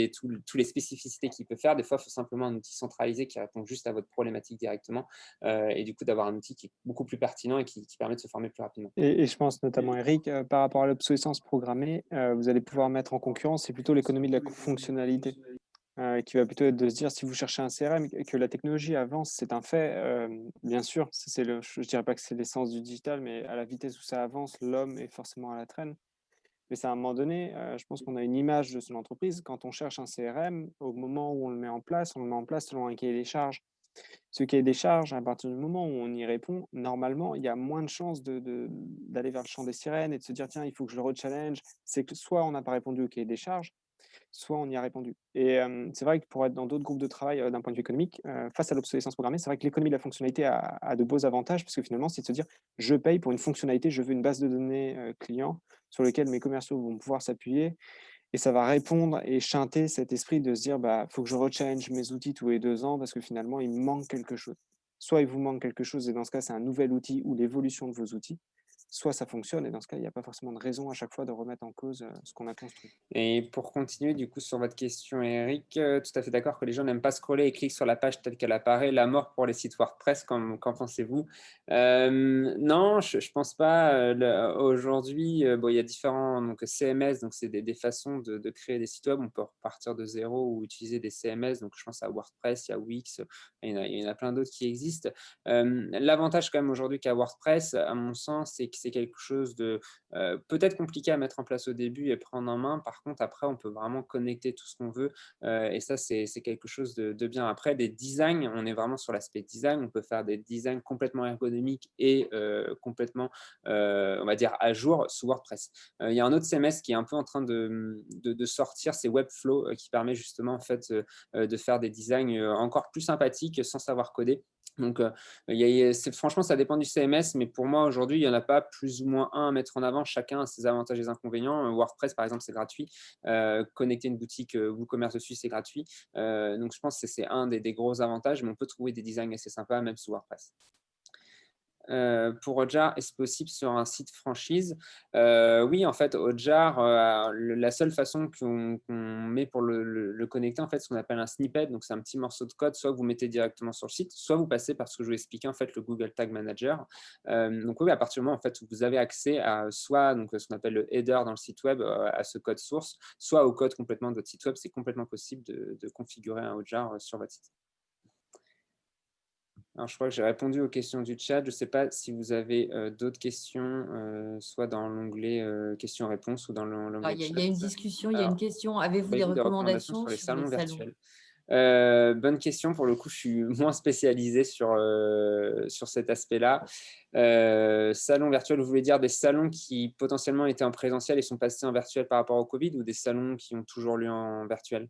les spécificités qu'il peut faire. Des fois, il faut simplement un outil centralisé qui répond juste à votre problématique directement et du coup, d'avoir un outil qui est beaucoup plus pertinent et qui permet de se former plus rapidement. Et je pense notamment, Eric, par rapport à l'obsolescence programmée, vous allez pouvoir mettre en concurrence, c'est plutôt l'économie de la fonctionnalité. Qui va plutôt être de se dire, si vous cherchez un CRM, que la technologie avance, c'est un fait. Bien sûr, je ne dirais pas que c'est l'essence du digital, mais à la vitesse où ça avance, l'homme est forcément à la traîne. Mais c'est à un moment donné, je pense qu'on a une image de son entreprise. Quand on cherche un CRM, au moment où on le met en place, on le met en place selon un cahier des charges. Ce cahier des charges, à partir du moment où on y répond, normalement, il y a moins de chances d'aller vers le champ des sirènes et de se dire, tiens, il faut que je le rechallenge. C'est que soit on n'a pas répondu au cahier des charges, soit on y a répondu. Et c'est vrai que pour être dans d'autres groupes de travail, d'un point de vue économique, face à l'obsolescence programmée, c'est vrai que l'économie de la fonctionnalité a de beaux avantages parce que finalement, c'est de se dire: «Je paye pour une fonctionnalité, je veux une base de données, client sur lequel mes commerciaux vont pouvoir s'appuyer» et ça va répondre et chanter cet esprit de se dire: «Bah, faut que je rechallenge mes outils tous les 2 ans parce que finalement, il me manque quelque chose». Soit il vous manque quelque chose et dans ce cas, c'est un nouvel outil ou l'évolution de vos outils, soit ça fonctionne et dans ce cas, il n'y a pas forcément de raison à chaque fois de remettre en cause, ce qu'on a construit. Et pour continuer du coup sur votre question, Eric, tout à fait d'accord que les gens n'aiment pas scroller et cliquent sur la page telle qu'elle apparaît. La mort pour les sites WordPress, qu'en pensez-vous? Non, je ne pense pas. Aujourd'hui, bon, il y a différents donc, CMS, donc c'est des façons de créer des sites web. On peut repartir de zéro ou utiliser des CMS. Donc je pense à WordPress, il y a Wix, il y en a plein d'autres qui existent. L'avantage quand même aujourd'hui qu'a WordPress, à mon sens, c'est que c'est quelque chose de peut-être compliqué à mettre en place au début et prendre en main. Par contre, après, on peut vraiment connecter tout ce qu'on veut. Et ça, c'est quelque chose de bien. Après, des designs, on est vraiment sur l'aspect design. On peut faire des designs complètement ergonomiques et complètement, on va dire, à jour sous WordPress. Il y a un autre CMS qui est un peu en train de sortir, c'est Webflow, qui permet justement en fait, de faire des designs encore plus sympathiques sans savoir coder. Donc, franchement, ça dépend du CMS, mais pour moi, aujourd'hui, il n'y en a pas plus ou moins un à mettre en avant. Chacun a ses avantages et ses inconvénients. WordPress, par exemple, c'est gratuit. Connecter une boutique WooCommerce dessus, c'est gratuit. Donc, je pense que c'est un des gros avantages, mais on peut trouver des designs assez sympas, même sous WordPress. Pour Hotjar, est-ce possible sur un site franchise? Oui, en fait, Hotjar, la seule façon qu'on met pour le connecter, en fait, ce qu'on appelle un snippet, donc c'est un petit morceau de code, soit vous mettez directement sur le site, soit vous passez par ce que je vous ai expliqué, en fait, le Google Tag Manager. Donc oui, à partir du moment en fait, où vous avez accès à soit donc, ce qu'on appelle le header dans le site web, à ce code source, soit au code complètement de votre site web, c'est complètement possible de configurer un Hotjar sur votre site. Alors, je crois que j'ai répondu aux questions du chat. Je ne sais pas si vous avez d'autres questions, soit dans l'onglet questions-réponses ou dans l'onglet Il chat. y a une discussion, il y a Alors, une question. Avez-vous des avez-vous des recommandations recommandations sur les sur les salons salons? virtuels? Bonne question. Pour le coup, je suis moins spécialisé sur cet aspect-là. Salons virtuels, vous voulez dire des salons qui potentiellement étaient en présentiel et sont passés en virtuel par rapport au Covid, ou des salons qui ont toujours lieu en virtuel?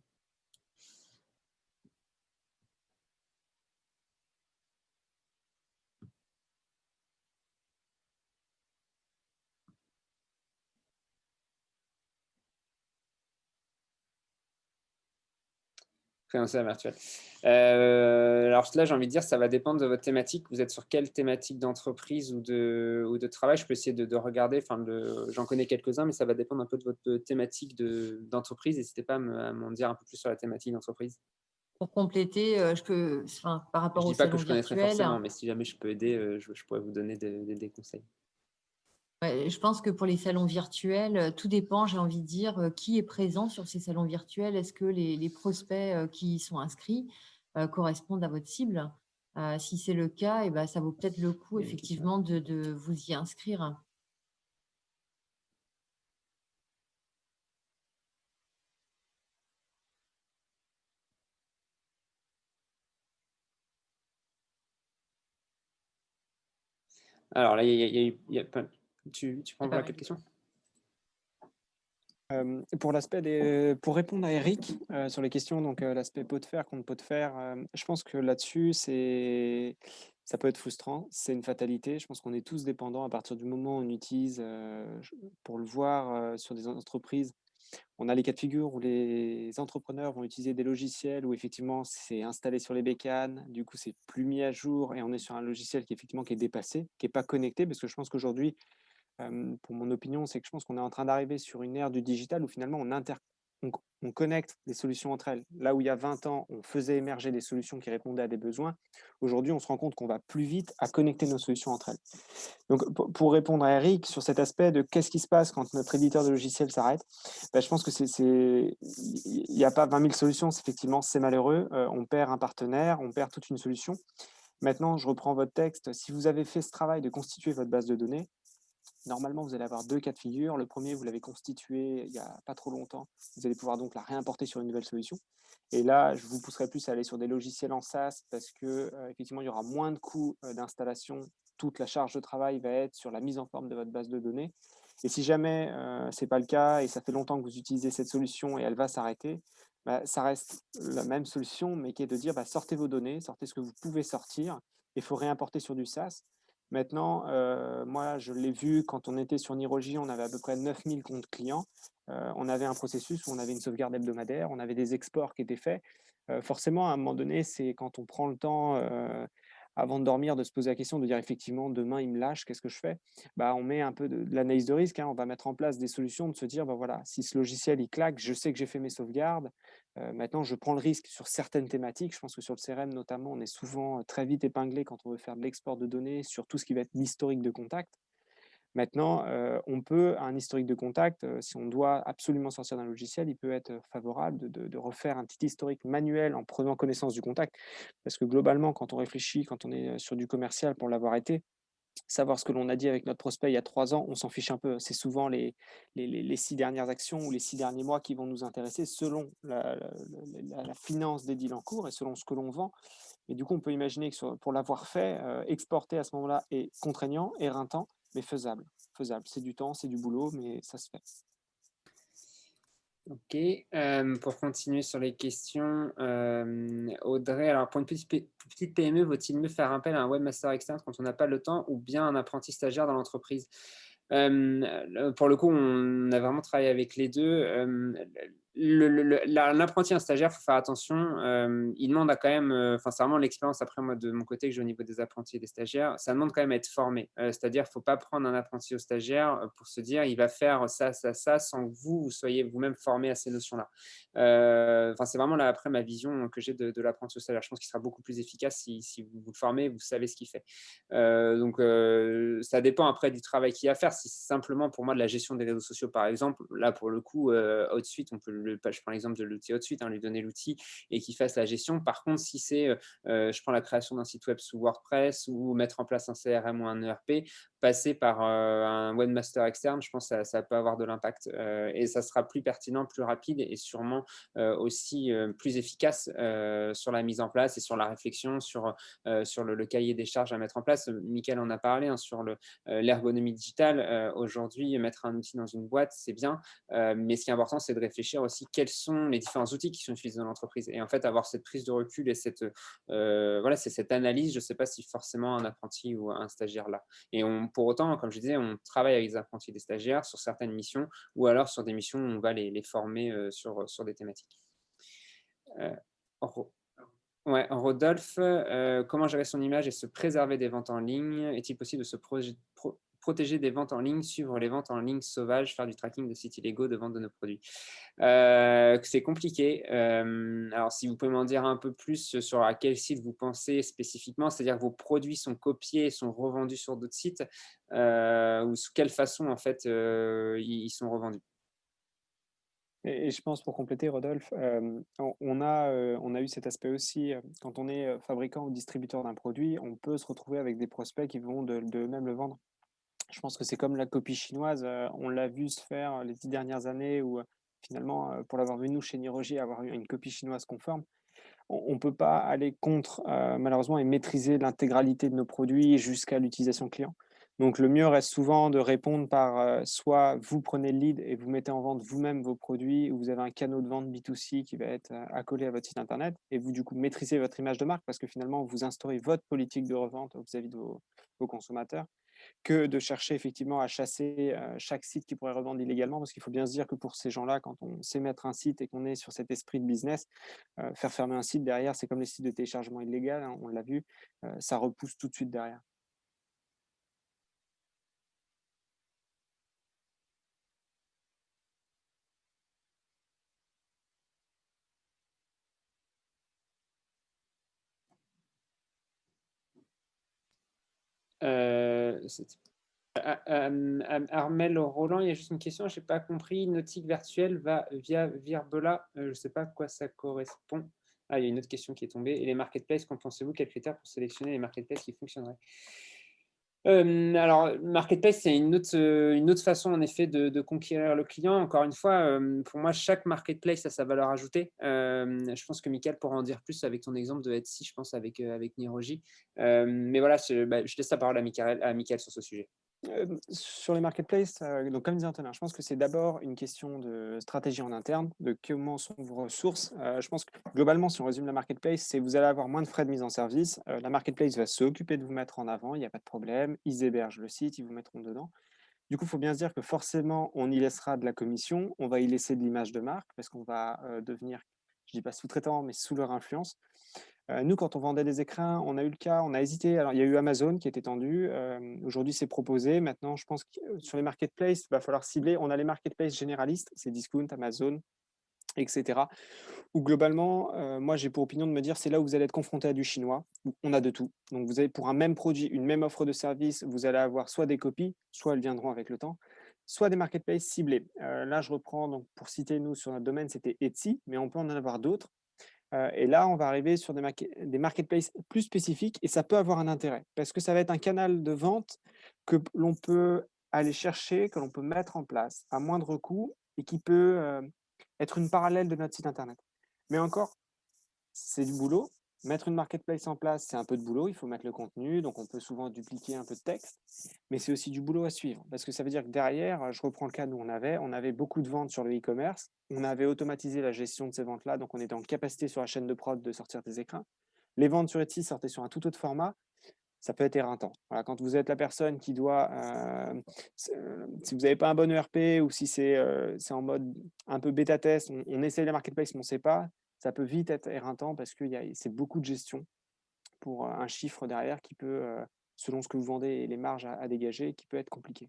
Présentiel, virtuel. Alors là, j'ai envie de dire, ça va dépendre de votre thématique. Vous êtes sur quelle thématique d'entreprise ou de travail? Je peux essayer de regarder. Enfin, j'en connais quelques-uns, mais ça va dépendre un peu de votre thématique d'entreprise. N'hésitez pas à m'en dire un peu plus sur la thématique d'entreprise. Pour compléter, par Je rapport au dis pas que salon je connaîtrais virtuel, forcément, mais si jamais je peux aider, je pourrais vous donner des conseils. ouais, je pense que pour les salons virtuels, tout dépend, j'ai envie de dire, qui est présent sur ces salons virtuels. Est-ce que les prospects, qui y sont inscrits, correspondent à votre cible? Si c'est le cas, et ben, ça vaut peut-être le coup Il y a une question. effectivement de vous y inscrire. Alors là, il y a pas... Tu prends Ah pour bah, laquelle oui. question? Pour répondre à Eric sur les questions, donc l'aspect pot de fer contre pot de fer, je pense que là-dessus, ça peut être frustrant, c'est une fatalité. Je pense qu'on est tous dépendants à partir du moment où on utilise, pour le voir sur des entreprises, on a les cas de figure où les entrepreneurs vont utiliser des logiciels où effectivement c'est installé sur les bécanes, du coup c'est plus mis à jour et on est sur un logiciel qui effectivement qui est dépassé, qui est pas connecté, parce que je pense qu'aujourd'hui, pour mon opinion, c'est que je pense qu'on est en train d'arriver sur une ère du digital où finalement on connecte des solutions entre elles. Là où il y a 20 ans, on faisait émerger des solutions qui répondaient à des besoins, aujourd'hui, on se rend compte qu'on va plus vite à connecter nos solutions entre elles. Donc, pour répondre à Eric sur cet aspect de qu'est-ce qui se passe quand notre éditeur de logiciel s'arrête, je pense que il n'y a pas 20 000 solutions, effectivement, c'est malheureux. On perd un partenaire, on perd toute une solution. Maintenant, je reprends votre texte. Si vous avez fait ce travail de constituer votre base de données, normalement, vous allez avoir deux cas de figure. Le premier, vous l'avez constitué il n'y a pas trop longtemps. Vous allez pouvoir donc la réimporter sur une nouvelle solution. Et là, je vous pousserai plus à aller sur des logiciels en SaaS parce que effectivement, il y aura moins de coûts d'installation. Toute la charge de travail va être sur la mise en forme de votre base de données. Et si jamais ce n'est pas le cas et ça fait longtemps que vous utilisez cette solution et elle va s'arrêter, ça reste la même solution, mais qui est de dire sortez vos données, sortez ce que vous pouvez sortir, et il faut réimporter sur du SaaS. Maintenant, moi, je l'ai vu quand on était sur Nirogy, on avait à peu près 9000 comptes clients. On avait un processus où on avait une sauvegarde hebdomadaire, on avait des exports qui étaient faits. Forcément, à un moment donné, c'est quand on prend le temps, avant de dormir, de se poser la question, de dire effectivement, demain, il me lâche, qu'est-ce que je fais? On met un peu de l'analyse de risque, hein. On va mettre en place des solutions, de se dire, voilà, si ce logiciel, il claque, je sais que j'ai fait mes sauvegardes. Maintenant, je prends le risque sur certaines thématiques. Je pense que sur le CRM, notamment, on est souvent très vite épinglé quand on veut faire de l'export de données sur tout ce qui va être l'historique de contact. Maintenant, on peut, un historique de contact, si on doit absolument sortir d'un logiciel, il peut être favorable de refaire un petit historique manuel en prenant connaissance du contact. Parce que globalement, quand on réfléchit, quand on est sur du commercial pour l'avoir été, savoir ce que l'on a dit avec notre prospect il y a 3 ans, on s'en fiche un peu. C'est souvent les 6 dernières actions ou les 6 derniers mois qui vont nous intéresser selon la finance des deals en cours et selon ce que l'on vend. Et du coup, on peut imaginer que pour l'avoir fait, exporter à ce moment-là est contraignant, éreintant, mais faisable. Faisable. C'est du temps, c'est du boulot, mais ça se fait. Ok, pour continuer sur les questions, Audrey, alors pour une petite PME, vaut-il mieux faire appel à un webmaster externe quand on n'a pas le temps ou bien un apprenti stagiaire dans l'entreprise? Pour le coup, on a vraiment travaillé avec les deux. L'apprenti, un stagiaire, il faut faire attention. Il demande à quand même, enfin, c'est vraiment l'expérience après moi de mon côté que j'ai au niveau des apprentis et des stagiaires. Ça demande quand même à être formé. C'est-à-dire, il ne faut pas prendre un apprenti au stagiaire pour se dire il va faire ça, ça, ça, sans que vous soyez vous-même formé à ces notions-là. Enfin, c'est vraiment là après ma vision que j'ai de l'apprenti au stagiaire. Je pense qu'il sera beaucoup plus efficace si vous vous le formez, vous savez ce qu'il fait. Donc, ça dépend après du travail qu'il y a à faire. Si c'est simplement pour moi de la gestion des réseaux sociaux, par exemple, là, pour le coup, HotSuite, je prends l'exemple de l'outil HotSuite, lui donner l'outil et qu'il fasse la gestion. Par contre, si c'est, je prends la création d'un site web sous WordPress ou mettre en place un CRM ou un ERP, passer par un webmaster externe, je pense que ça peut avoir de l'impact et ça sera plus pertinent, plus rapide et sûrement aussi plus efficace sur la mise en place et sur la réflexion, sur le cahier des charges à mettre en place. Mickaël en a parlé sur l'ergonomie digitale. Aujourd'hui, mettre un outil dans une boîte, c'est bien, mais ce qui est important, c'est de réfléchir aussi quels sont les différents outils qui sont utilisés dans l'entreprise. Et en fait, avoir cette prise de recul et c'est cette analyse, je ne sais pas si forcément un apprenti ou un stagiaire là. Et pour autant, comme je disais, on travaille avec des apprentis et des stagiaires sur certaines missions ou alors sur des missions où on va les former sur des thématiques. Ro- Ouais, Rodolphe, comment gérer son image et se préserver des ventes en ligne? Est-il possible de se protéger des ventes en ligne, suivre les ventes en ligne sauvages, faire du tracking de sites illégaux de vente de nos produits? C'est compliqué. Alors, si vous pouvez m'en dire un peu plus sur à quel site vous pensez spécifiquement, c'est-à-dire que vos produits sont copiés et sont revendus sur d'autres sites, ou sous quelle façon en fait ils sont revendus? Et je pense pour compléter Rodolphe, on a eu cet aspect aussi, quand on est, fabricant ou distributeur d'un produit, on peut se retrouver avec des prospects qui vont de eux-mêmes le vendre. Je pense que c'est comme la copie chinoise, on l'a vu se faire les 10 dernières années où, finalement, pour l'avoir vu nous chez Nirogie, avoir eu une copie chinoise conforme, on peut pas aller contre, malheureusement et maîtriser l'intégralité de nos produits jusqu'à l'utilisation client. Donc le mieux reste souvent de répondre par, soit vous prenez le lead et vous mettez en vente vous-même vos produits ou vous avez un canal de vente B2C qui va être, accolé à votre site internet et vous, du coup, maîtrisez votre image de marque parce que finalement vous instaurez votre politique de revente vis-à-vis de vos consommateurs que de chercher effectivement à chasser, chaque site qui pourrait revendre illégalement. Parce qu'il faut bien se dire que pour ces gens-là, quand on sait mettre un site et qu'on est sur cet esprit de business, faire fermer un site derrière, c'est comme les sites de téléchargement illégal, hein, on l'a vu, ça repousse tout de suite derrière. C'est Armel Roland, il y a juste une question, je n'ai pas compris. Nautique virtuelle va via Virbela, je ne sais pas à quoi ça correspond. Ah, il y a une autre question qui est tombée. Et les marketplaces, qu'en pensez-vous? Quels critères pour sélectionner les marketplaces qui fonctionneraient? Alors, marketplace, c'est une autre façon, en effet, de conquérir le client. Encore une fois, pour moi, chaque marketplace a sa valeur ajoutée. Je pense que Mickaël pourra en dire plus avec ton exemple de Etsy, je pense, avec Nirogie. Mais voilà, je laisse la parole à Mickaël sur ce sujet. Sur les marketplaces, donc comme disait Antonin, je pense que c'est d'abord une question de stratégie en interne, de comment sont vos ressources. Je pense que globalement, si on résume la marketplace, c'est vous allez avoir moins de frais de mise en service. La marketplace va s'occuper de vous mettre en avant, il n'y a pas de problème. Ils hébergent le site, ils vous mettront dedans. Du coup, il faut bien se dire que forcément, on y laissera de la commission, on va y laisser de l'image de marque parce qu'on va devenir, je dis pas sous-traitant, mais sous leur influence. Nous, quand on vendait des écrins, on a eu le cas, on a hésité. Alors, il y a eu Amazon qui était tendu. Aujourd'hui, c'est proposé. Maintenant, je pense que sur les marketplaces, il va falloir cibler. On a les marketplaces généralistes, c'est Discount, Amazon, etc. Où globalement, moi, j'ai pour opinion de me dire, c'est là où vous allez être confronté à du chinois. Où on a de tout. Donc, vous avez pour un même produit, une même offre de service, vous allez avoir soit des copies, soit elles viendront avec le temps, soit des marketplaces ciblés. Là, je reprends, donc, pour citer, nous, sur notre domaine, c'était Etsy, mais on peut en avoir d'autres. Et là, on va arriver sur des marketplaces plus spécifiques et ça peut avoir un intérêt parce que ça va être un canal de vente que l'on peut aller chercher, que l'on peut mettre en place à moindre coût et qui peut être une parallèle de notre site internet. Mais encore, c'est du boulot. Mettre une marketplace en place, c'est un peu de boulot. Il faut mettre le contenu, donc on peut souvent dupliquer un peu de texte, mais c'est aussi du boulot à suivre. Parce que ça veut dire que derrière, je reprends le cas, nous, on avait beaucoup de ventes sur le e-commerce. On avait automatisé la gestion de ces ventes-là, donc on était en capacité sur la chaîne de prod de sortir des écrins. Les ventes sur Etsy sortaient sur un tout autre format. Ça peut être éreintant. Voilà, quand vous êtes la personne qui doit, si vous n'avez pas un bon ERP ou si c'est en mode un peu bêta test, on essaye la marketplace mais on ne sait pas, ça peut vite être éreintant parce que c'est beaucoup de gestion pour un chiffre derrière qui peut, selon ce que vous vendez et les marges à dégager, qui peut être compliqué.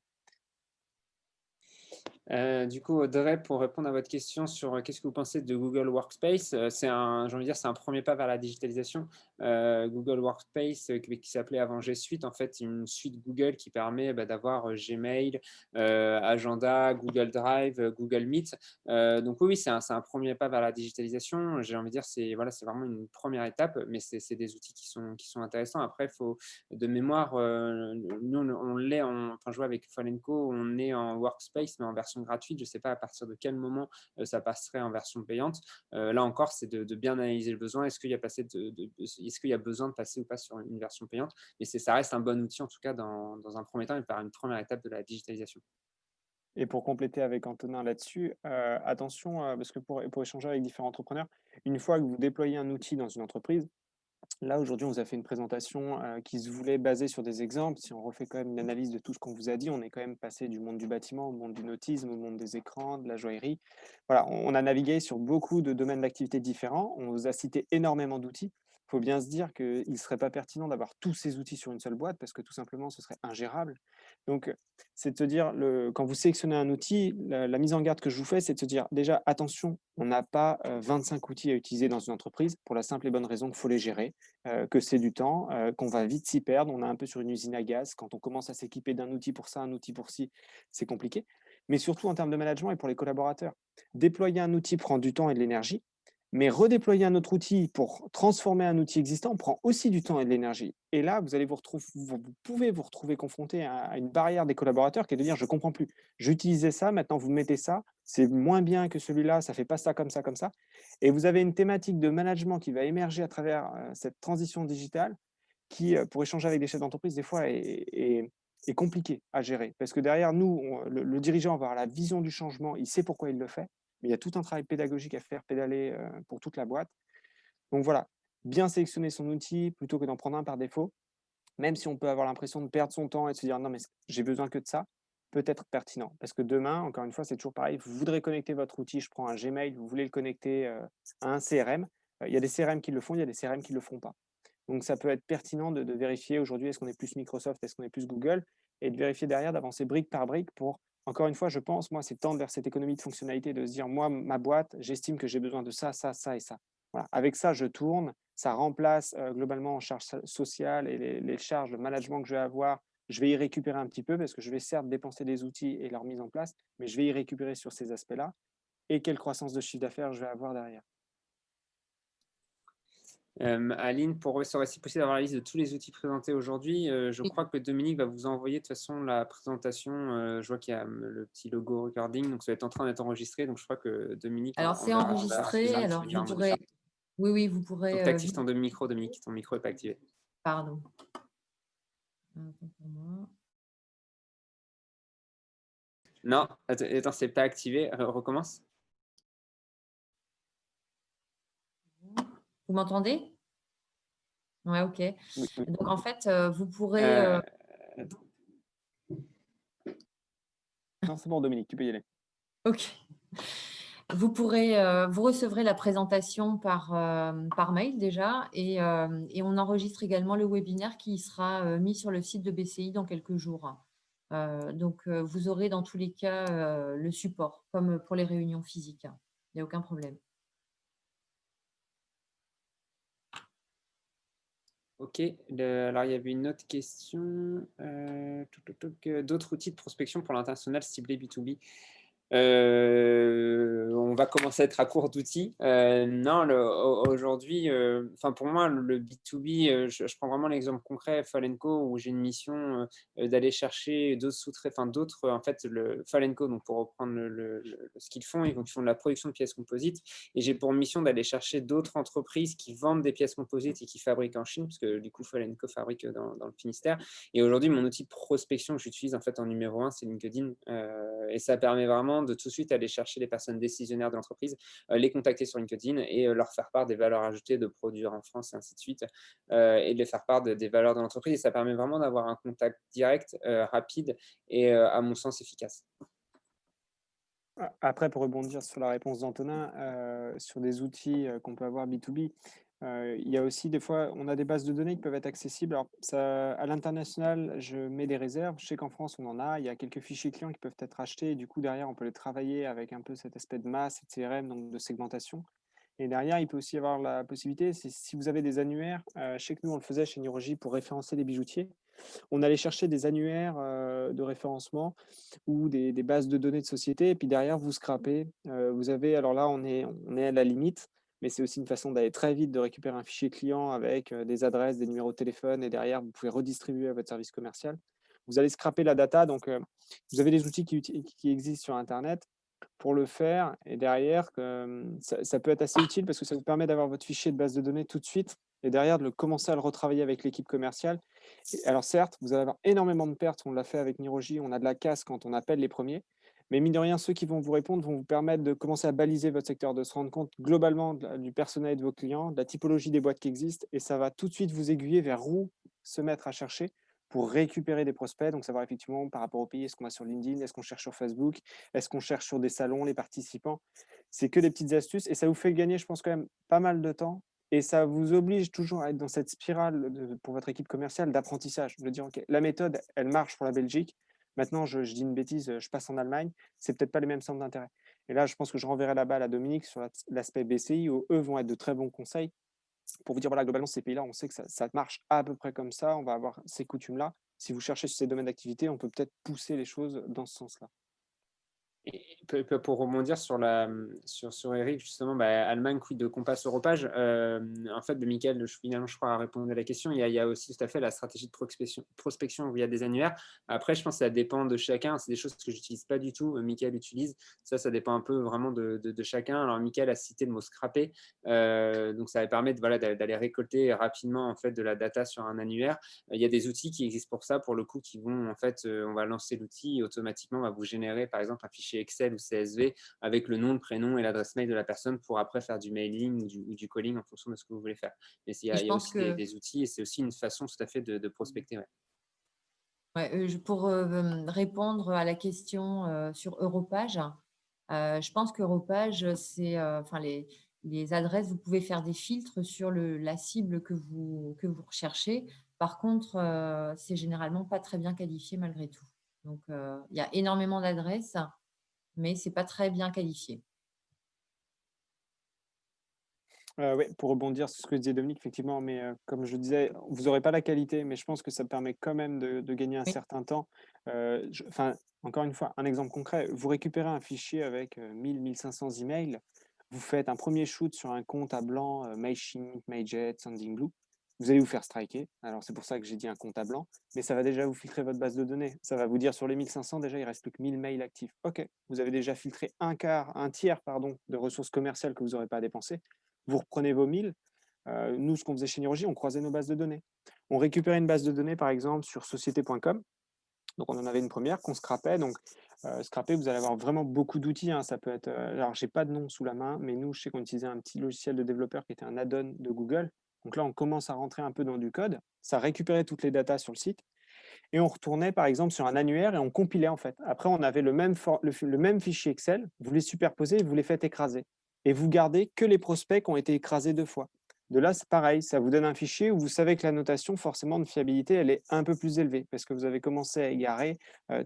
Du coup, Audrey, pour répondre à votre question sur qu'est-ce que vous pensez de Google Workspace, j'ai envie de dire, c'est un premier pas vers la digitalisation. Google Workspace, qui s'appelait avant G Suite, en fait, une suite Google qui permet d'avoir Gmail, Agenda, Google Drive, Google Meet. Donc oui, c'est un premier pas vers la digitalisation. J'ai envie de dire, c'est vraiment une première étape, mais c'est des outils qui sont intéressants. Après, il faut, de mémoire, nous, on l'est, enfin, je vois avec Folenco, on est en Workspace, mais en version gratuite. Je ne sais pas à partir de quel moment ça passerait en version payante. Là encore, c'est de bien analyser le besoin. Est-ce qu'il y a besoin de passer ou pas sur une version payante? Mais ça reste un bon outil, en tout cas, dans un premier temps, et par une première étape de la digitalisation. Et pour compléter avec Antonin là-dessus, attention, parce que pour échanger avec différents entrepreneurs, une fois que vous déployez un outil dans une entreprise, Là, aujourd'hui, on vous a fait une présentation qui se voulait baser sur des exemples. Si on refait quand même une analyse de tout ce qu'on vous a dit, on est quand même passé du monde du bâtiment au monde du nautisme, au monde des écrans, de la joaillerie. Voilà, on a navigué sur beaucoup de domaines d'activité différents. On vous a cité énormément d'outils. Il faut bien se dire qu'il ne serait pas pertinent d'avoir tous ces outils sur une seule boîte parce que tout simplement, ce serait ingérable. Donc, c'est de se dire, quand vous sélectionnez un outil, la mise en garde que je vous fais, c'est de se dire déjà, attention, on n'a pas 25 outils à utiliser dans une entreprise pour la simple et bonne raison qu'il faut les gérer, que c'est du temps, qu'on va vite s'y perdre. On est un peu sur une usine à gaz. Quand on commence à s'équiper d'un outil pour ça, un outil pour ci, c'est compliqué. Mais surtout en termes de management et pour les collaborateurs. Déployer un outil prend du temps et de l'énergie, mais redéployer un autre outil pour transformer un outil existant prend aussi du temps et de l'énergie. Et là, vous pouvez vous retrouver confronté à une barrière des collaborateurs qui est de dire, je ne comprends plus. J'utilisais ça, maintenant vous mettez ça, c'est moins bien que celui-là, ça ne fait pas ça comme ça, comme ça. Et vous avez une thématique de management qui va émerger à travers cette transition digitale qui, pour échanger avec des chefs d'entreprise, des fois est compliqué à gérer. Parce que derrière nous, le dirigeant va avoir la vision du changement, il sait pourquoi il le fait, mais il y a tout un travail pédagogique à faire pédaler pour toute la boîte. Donc voilà, bien sélectionner son outil plutôt que d'en prendre un par défaut, même si on peut avoir l'impression de perdre son temps et de se dire non, mais j'ai besoin que de ça, peut être pertinent. Parce que demain, encore une fois, c'est toujours pareil, vous voudrez connecter votre outil, je prends un Gmail, vous voulez le connecter à un CRM, il y a des CRM qui le font, il y a des CRM qui ne le font pas. Donc ça peut être pertinent de vérifier aujourd'hui, est-ce qu'on est plus Microsoft, est-ce qu'on est plus Google, et de vérifier derrière, d'avancer brique par brique pour, encore une fois, je pense, moi, c'est tendre vers cette économie de fonctionnalité, de se dire, moi, ma boîte, j'estime que j'ai besoin de ça, ça, ça et ça. Voilà. Avec ça, je tourne, ça remplace globalement en charge sociale et les charges de management que je vais avoir. Je vais y récupérer un petit peu parce que je vais certes dépenser des outils et leur mise en place, mais je vais y récupérer sur ces aspects-là. Et quelle croissance de chiffre d'affaires je vais avoir derrière. Aline, serait si possible d'avoir la liste de tous les outils présentés aujourd'hui. Je Oui. crois que Dominique va vous envoyer de toute façon la présentation. Je vois qu'il y a le petit logo recording, donc ça va être en train d'être enregistré. Donc je crois que Dominique Alors, c'est enregistré. Alors, vous pourrez, oui, vous Donc pourrez, tu actives ton micro, Dominique. Ton micro n'est pas activé. pardon. Attends pour moi. Non, attends, c'est pas activé. Recommence. Vous m'entendez? Ouais, ok. Oui, oui. Donc, en fait, vous pourrez, Attends. Non, c'est bon, Dominique, tu peux y aller. ok. Vous pourrez, vous recevrez la présentation par mail déjà et on enregistre également le webinaire qui sera mis sur le site de BCI dans quelques jours. Donc, vous aurez dans tous les cas le support, comme pour les réunions physiques. Il n'y a aucun problème. Ok, alors il y avait une autre question. D'autres outils de prospection pour l'international ciblé B2B. On va commencer à être à court d'outils. Non, aujourd'hui, pour moi, le B2B, je prends vraiment l'exemple concret, Fallenco, où j'ai une mission d'aller chercher d'autres sous-traitants, d'autres, en fait, le Fallenco, donc pour reprendre ce qu'ils font, ils font de la production de pièces composites, et j'ai pour mission d'aller chercher d'autres entreprises qui vendent des pièces composites et qui fabriquent en Chine, parce que du coup, Fallenco fabrique dans le Finistère. Et aujourd'hui, mon outil de prospection que j'utilise en fait en numéro 1, c'est LinkedIn, et ça permet vraiment de tout de suite aller chercher les personnes décisionnaires de l'entreprise, les contacter sur LinkedIn et leur faire part des valeurs ajoutées de produire en France et ainsi de suite, et de les faire part des valeurs de l'entreprise. Et ça permet vraiment d'avoir un contact direct, rapide et à mon sens efficace. Après, pour rebondir sur la réponse d'Antonin, sur des outils qu'on peut avoir B2B, il y a aussi des fois, on a des bases de données qui peuvent être accessibles. Alors, ça, à l'international, je mets des réserves. Je sais qu'en France, on en a. Il y a quelques fichiers clients qui peuvent être achetés. Et du coup, derrière, on peut les travailler avec un peu cet aspect de masse et de CRM, donc de segmentation. Et derrière, il peut aussi y avoir la possibilité, si vous avez des annuaires, je sais que nous, on le faisait chez Nirogie pour référencer les bijoutiers. On allait chercher des annuaires de référencement ou des bases de données de société. Et puis derrière, vous scrapez. Vous avez, alors là, on est à la limite, mais c'est aussi une façon d'aller très vite, de récupérer un fichier client avec des adresses, des numéros de téléphone. Et derrière, vous pouvez redistribuer à votre service commercial. Vous allez scraper la data. Donc, vous avez des outils qui existent sur Internet pour le faire. Et derrière, ça peut être assez utile parce que ça vous permet d'avoir votre fichier de base de données tout de suite et derrière de commencer à le retravailler avec l'équipe commerciale. Et alors certes, vous allez avoir énormément de pertes, on l'a fait avec Nirogie, on a de la casse quand on appelle les premiers, Mais mine de rien, ceux qui vont vous répondre vont vous permettre de commencer à baliser votre secteur, de se rendre compte globalement du personnel de vos clients, de la typologie des boîtes qui existent, et ça va tout de suite vous aiguiller vers où se mettre à chercher pour récupérer des prospects. Donc, savoir effectivement par rapport au pays, est-ce qu'on va sur LinkedIn, est-ce qu'on cherche sur Facebook, est-ce qu'on cherche sur des salons, les participants. C'est que des petites astuces et ça vous fait gagner, je pense, quand même pas mal de temps. Et ça vous oblige toujours à être dans cette spirale pour votre équipe commerciale d'apprentissage. De dire, OK, la méthode, elle marche pour la Belgique. Maintenant, je dis une bêtise, je passe en Allemagne, c'est peut-être pas les mêmes centres d'intérêt. Et là, je pense que je renverrai la balle à Dominique sur l'aspect BCI, où eux vont être de très bons conseils pour vous dire, voilà, globalement, ces pays-là, on sait que ça marche à peu près comme ça, on va avoir ces coutumes-là. Si vous cherchez sur ces domaines d'activité, on peut peut-être pousser les choses dans ce sens-là. Et pour rebondir sur Eric, justement, Allemagne, quid de Compass Europage, en fait, Mickaël, finalement, je crois, a répondu à la question. Il y a aussi tout à fait la stratégie de prospection via des annuaires. Après, je pense que ça dépend de chacun. C'est des choses que je n'utilise pas du tout. Mickaël utilise. Ça dépend un peu vraiment de chacun. Alors, Mickaël a cité le mot scraper. Donc, ça va permettre d'aller récolter rapidement en fait, de la data sur un annuaire. Il y a des outils qui existent pour ça, pour le coup, qui vont, en fait, on va lancer l'outil et automatiquement, on va vous générer, par exemple, un fichier Excel ou CSV avec le nom, le prénom et l'adresse mail de la personne pour après faire du mailing ou du calling en fonction de ce que vous voulez faire. Mais Et je il y a pense aussi que des outils et c'est aussi une façon tout à fait de prospecter. Ouais. ouais, pour répondre à la question sur Europage, je pense qu'Europage, c'est enfin les adresses, vous pouvez faire des filtres sur la cible que vous recherchez. Par contre, c'est généralement pas très bien qualifié malgré tout. Donc, il y a énormément d'adresses, mais c'est pas très bien qualifié. Ouais, pour rebondir sur ce que disait Dominique, effectivement, mais comme je disais, vous n'aurez pas la qualité, mais je pense que ça permet quand même de gagner un Oui. certain temps. Enfin, encore une fois, un exemple concret, vous récupérez un fichier avec 1000-1500 emails, vous faites un premier shoot sur un compte à blanc, Mailchimp, Mailjet, Sendinblue, vous allez vous faire striker. Alors, c'est pour ça que j'ai dit un compte à blanc, mais ça va déjà vous filtrer votre base de données. Ça va vous dire sur les 1500, déjà, il reste plus que 1000 mails actifs. OK, vous avez déjà filtré un tiers, pardon, de ressources commerciales que vous n'aurez pas à dépenser. Vous reprenez vos 1000. Nous, ce qu'on faisait chez Nirogie, on croisait nos bases de données. On récupérait une base de données, par exemple, sur société.com. Donc, on en avait une première qu'on scrapait. Donc, scraper, vous allez avoir vraiment beaucoup d'outils. Hein. Ça peut être, alors, je n'ai pas de nom sous la main, mais nous, je sais qu'on utilisait un petit logiciel de développeur qui était un add-on de Google. Donc là, on commence à rentrer un peu dans du code. Ça récupérait toutes les datas sur le site. Et on retournait, par exemple, sur un annuaire et on compilait, en fait. Après, on avait le même fichier Excel. Vous les superposez et vous les faites écraser. Et vous gardez que les prospects qui ont été écrasés 2 fois. De là, c'est pareil, ça vous donne un fichier où vous savez que la notation, forcément, de fiabilité, elle est un peu plus élevée parce que vous avez commencé à égarer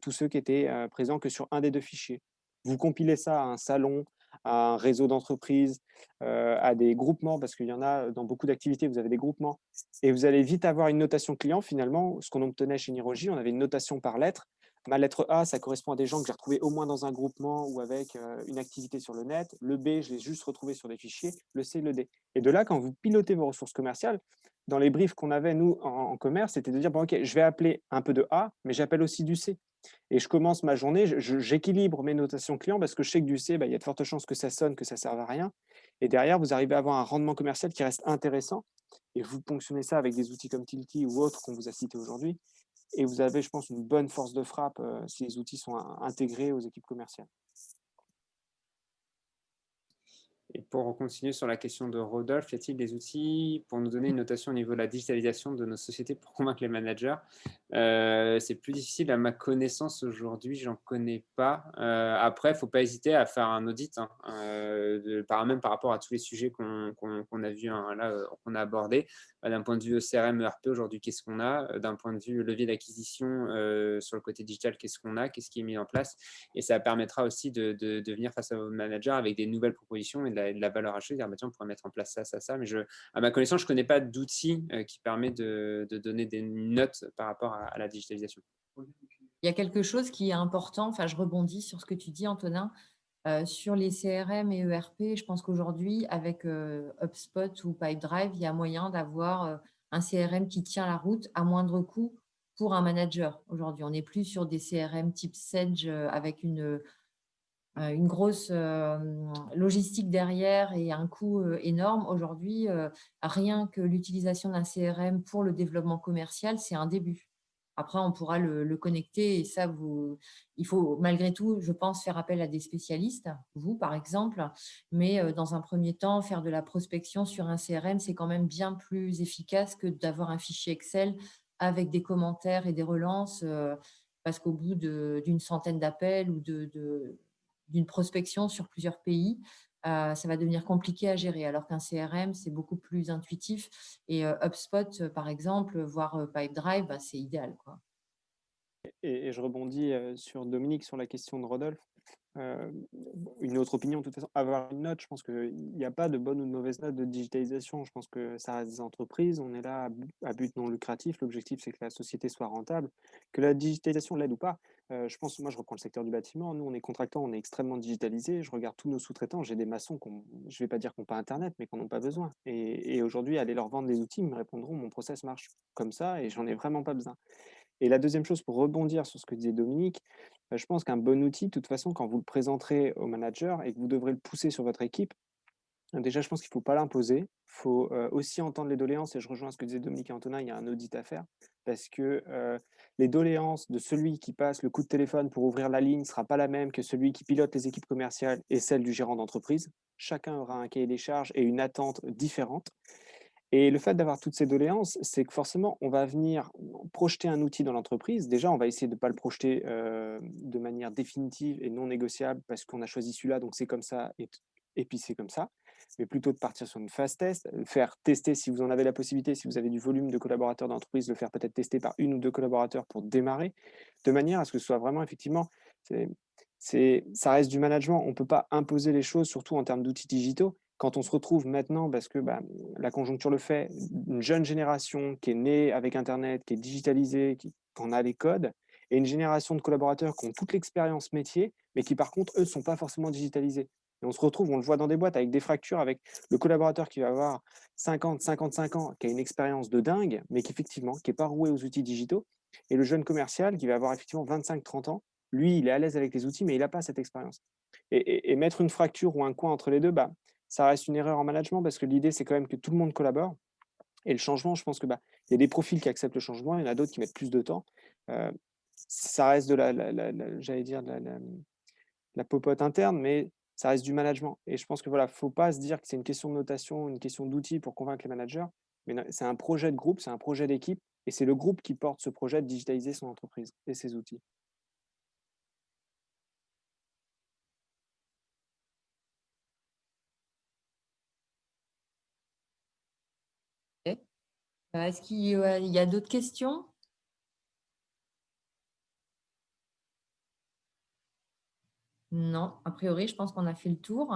tous ceux qui étaient présents que sur un des 2 fichiers. Vous compilez ça à un salon, à un réseau d'entreprises, à des groupements, parce qu'il y en a dans beaucoup d'activités, vous avez des groupements. Et vous allez vite avoir une notation client, finalement. Ce qu'on obtenait chez Nirogie, on avait une notation par lettre. Ma lettre A, ça correspond à des gens que j'ai retrouvés au moins dans un groupement ou avec une activité sur le net. Le B, je l'ai juste retrouvé sur des fichiers. Le C, le D. Et de là, quand vous pilotez vos ressources commerciales, dans les briefs qu'on avait, nous, en commerce, c'était de dire, bon, OK, je vais appeler un peu de A, mais j'appelle aussi du C. Et je commence ma journée, j'équilibre mes notations clients parce que je sais que du C, il y a de fortes chances que ça sonne, que ça ne serve à rien. Et derrière, vous arrivez à avoir un rendement commercial qui reste intéressant. Et vous ponctionnez ça avec des outils comme Tilty ou autres qu'on vous a cités aujourd'hui. Et vous avez, je pense, une bonne force de frappe si les outils sont intégrés aux équipes commerciales. Et pour continuer sur la question de Rodolphe, y a-t-il des outils pour nous donner une notation au niveau de la digitalisation de nos sociétés pour convaincre les managers? C'est plus difficile à ma connaissance aujourd'hui, j'en connais pas. Après, il ne faut pas hésiter à faire un audit, hein, même par rapport à tous les sujets qu'on a vus, hein, là, qu'on a abordés. D'un point de vue CRM, ERP, aujourd'hui, qu'est-ce qu'on a? D'un point de vue levier d'acquisition, sur le côté digital, qu'est-ce qu'on a? Qu'est-ce qui est mis en place? Et ça permettra aussi de venir face à vos managers avec des nouvelles propositions et de la valeur ajoutée, dire tiens, on pourrait mettre en place ça. Mais à ma connaissance, je ne connais pas d'outil qui permet de donner des notes par rapport à la digitalisation. Il y a quelque chose qui est important, enfin, je rebondis sur ce que tu dis, Antonin, sur les CRM et ERP. Je pense qu'aujourd'hui, avec HubSpot ou Pipedrive, il y a moyen d'avoir un CRM qui tient la route à moindre coût pour un manager. Aujourd'hui, on n'est plus sur des CRM type Sage avec une grosse logistique derrière et un coût énorme. Aujourd'hui, rien que l'utilisation d'un CRM pour le développement commercial, c'est un début. Après, on pourra le connecter et ça, il faut malgré tout, je pense, faire appel à des spécialistes, vous par exemple, mais dans un premier temps, faire de la prospection sur un CRM, c'est quand même bien plus efficace que d'avoir un fichier Excel avec des commentaires et des relances, parce qu'au bout d'une centaine d'appels ou d'une prospection sur plusieurs pays, ça va devenir compliqué à gérer. Alors qu'un CRM, c'est beaucoup plus intuitif et HubSpot, par exemple, voire Pipedrive, bah, c'est idéal, quoi. Et je rebondis sur Dominique, sur la question de Rodolphe. Une autre opinion, de toute façon, avoir une note, je pense qu'il n'y a pas de bonne ou de mauvaise note de digitalisation. Je pense que ça reste des entreprises. On est là à but non lucratif. L'objectif, c'est que la société soit rentable. Que la digitalisation l'aide ou pas, je pense, moi, je reprends le secteur du bâtiment. Nous, on est contractants, on est extrêmement digitalisé. Je regarde tous nos sous-traitants. J'ai des maçons, je ne vais pas dire qu'ils n'ont pas Internet, mais qui n'en ont pas besoin. Et aujourd'hui, aller leur vendre des outils, ils me répondront, mon process marche comme ça et j'en ai vraiment pas besoin. Et la deuxième chose, pour rebondir sur ce que disait Dominique, je pense qu'un bon outil, de toute façon, quand vous le présenterez au manager et que vous devrez le pousser sur votre équipe, déjà, je pense qu'il ne faut pas l'imposer. Il faut aussi entendre les doléances, et je rejoins ce que disait Dominique et Antonin, il y a un audit à faire, parce que les doléances de celui qui passe le coup de téléphone pour ouvrir la ligne ne sera pas la même que celui qui pilote les équipes commerciales et celle du gérant d'entreprise. Chacun aura un cahier des charges et une attente différente. Et le fait d'avoir toutes ces doléances, c'est que forcément, on va venir projeter un outil dans l'entreprise. Déjà, on va essayer de ne pas le projeter de manière définitive et non négociable parce qu'on a choisi celui-là, donc c'est comme ça, et puis c'est comme ça. Mais plutôt de partir sur une phase test, faire tester si vous en avez la possibilité, si vous avez du volume de collaborateurs d'entreprise, le faire peut-être tester par une ou deux collaborateurs pour démarrer, de manière à ce que ce soit vraiment effectivement, ça reste du management. On ne peut pas imposer les choses, surtout en termes d'outils digitaux. Quand on se retrouve maintenant, parce que la conjoncture le fait, une jeune génération qui est née avec Internet, qui est digitalisée, qui en a les codes, et une génération de collaborateurs qui ont toute l'expérience métier, mais qui par contre, eux, ne sont pas forcément digitalisés. Et on se retrouve, on le voit dans des boîtes avec des fractures, avec le collaborateur qui va avoir 50, 55 ans, qui a une expérience de dingue, mais qui effectivement, qui n'est pas roué aux outils digitaux, et le jeune commercial qui va avoir effectivement 25, 30 ans, lui, il est à l'aise avec les outils, mais il n'a pas cette expérience. Et mettre une fracture ou un coin entre les deux, ça reste une erreur en management parce que l'idée, c'est quand même que tout le monde collabore. Et le changement, je pense que il y a des profils qui acceptent le changement, il y en a d'autres qui mettent plus de temps. Ça reste de j'allais dire, la popote interne, mais ça reste du management. Et je pense que voilà, faut pas se dire que c'est une question de notation, une question d'outils pour convaincre les managers, mais c'est un projet de groupe, c'est un projet d'équipe, et c'est le groupe qui porte ce projet de digitaliser son entreprise et ses outils. Ok. Est-ce qu'il y a d'autres questions? Non, a priori, je pense qu'on a fait le tour.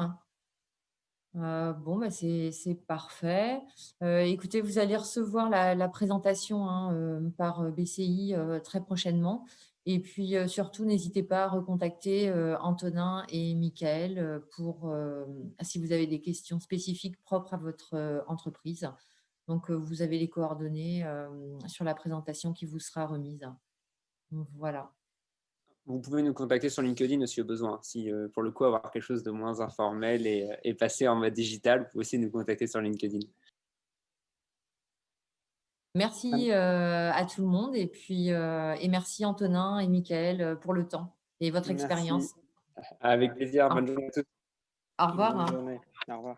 Bon, bah, c'est parfait. Écoutez, vous allez recevoir la présentation hein, par BCI très prochainement. Et puis surtout, n'hésitez pas à recontacter Antonin et Michael si vous avez des questions spécifiques propres à votre entreprise. Donc, vous avez les coordonnées sur la présentation qui vous sera remise. Voilà. Vous pouvez nous contacter sur LinkedIn aussi au besoin. Si pour le coup, avoir quelque chose de moins informel et passer en mode digital, vous pouvez aussi nous contacter sur LinkedIn. Merci à tout le monde et puis et merci Antonin et Michael pour le temps et votre Merci. expérience. Avec plaisir. Au Bonne journée à tous. au revoir. Bonne journée. Au revoir.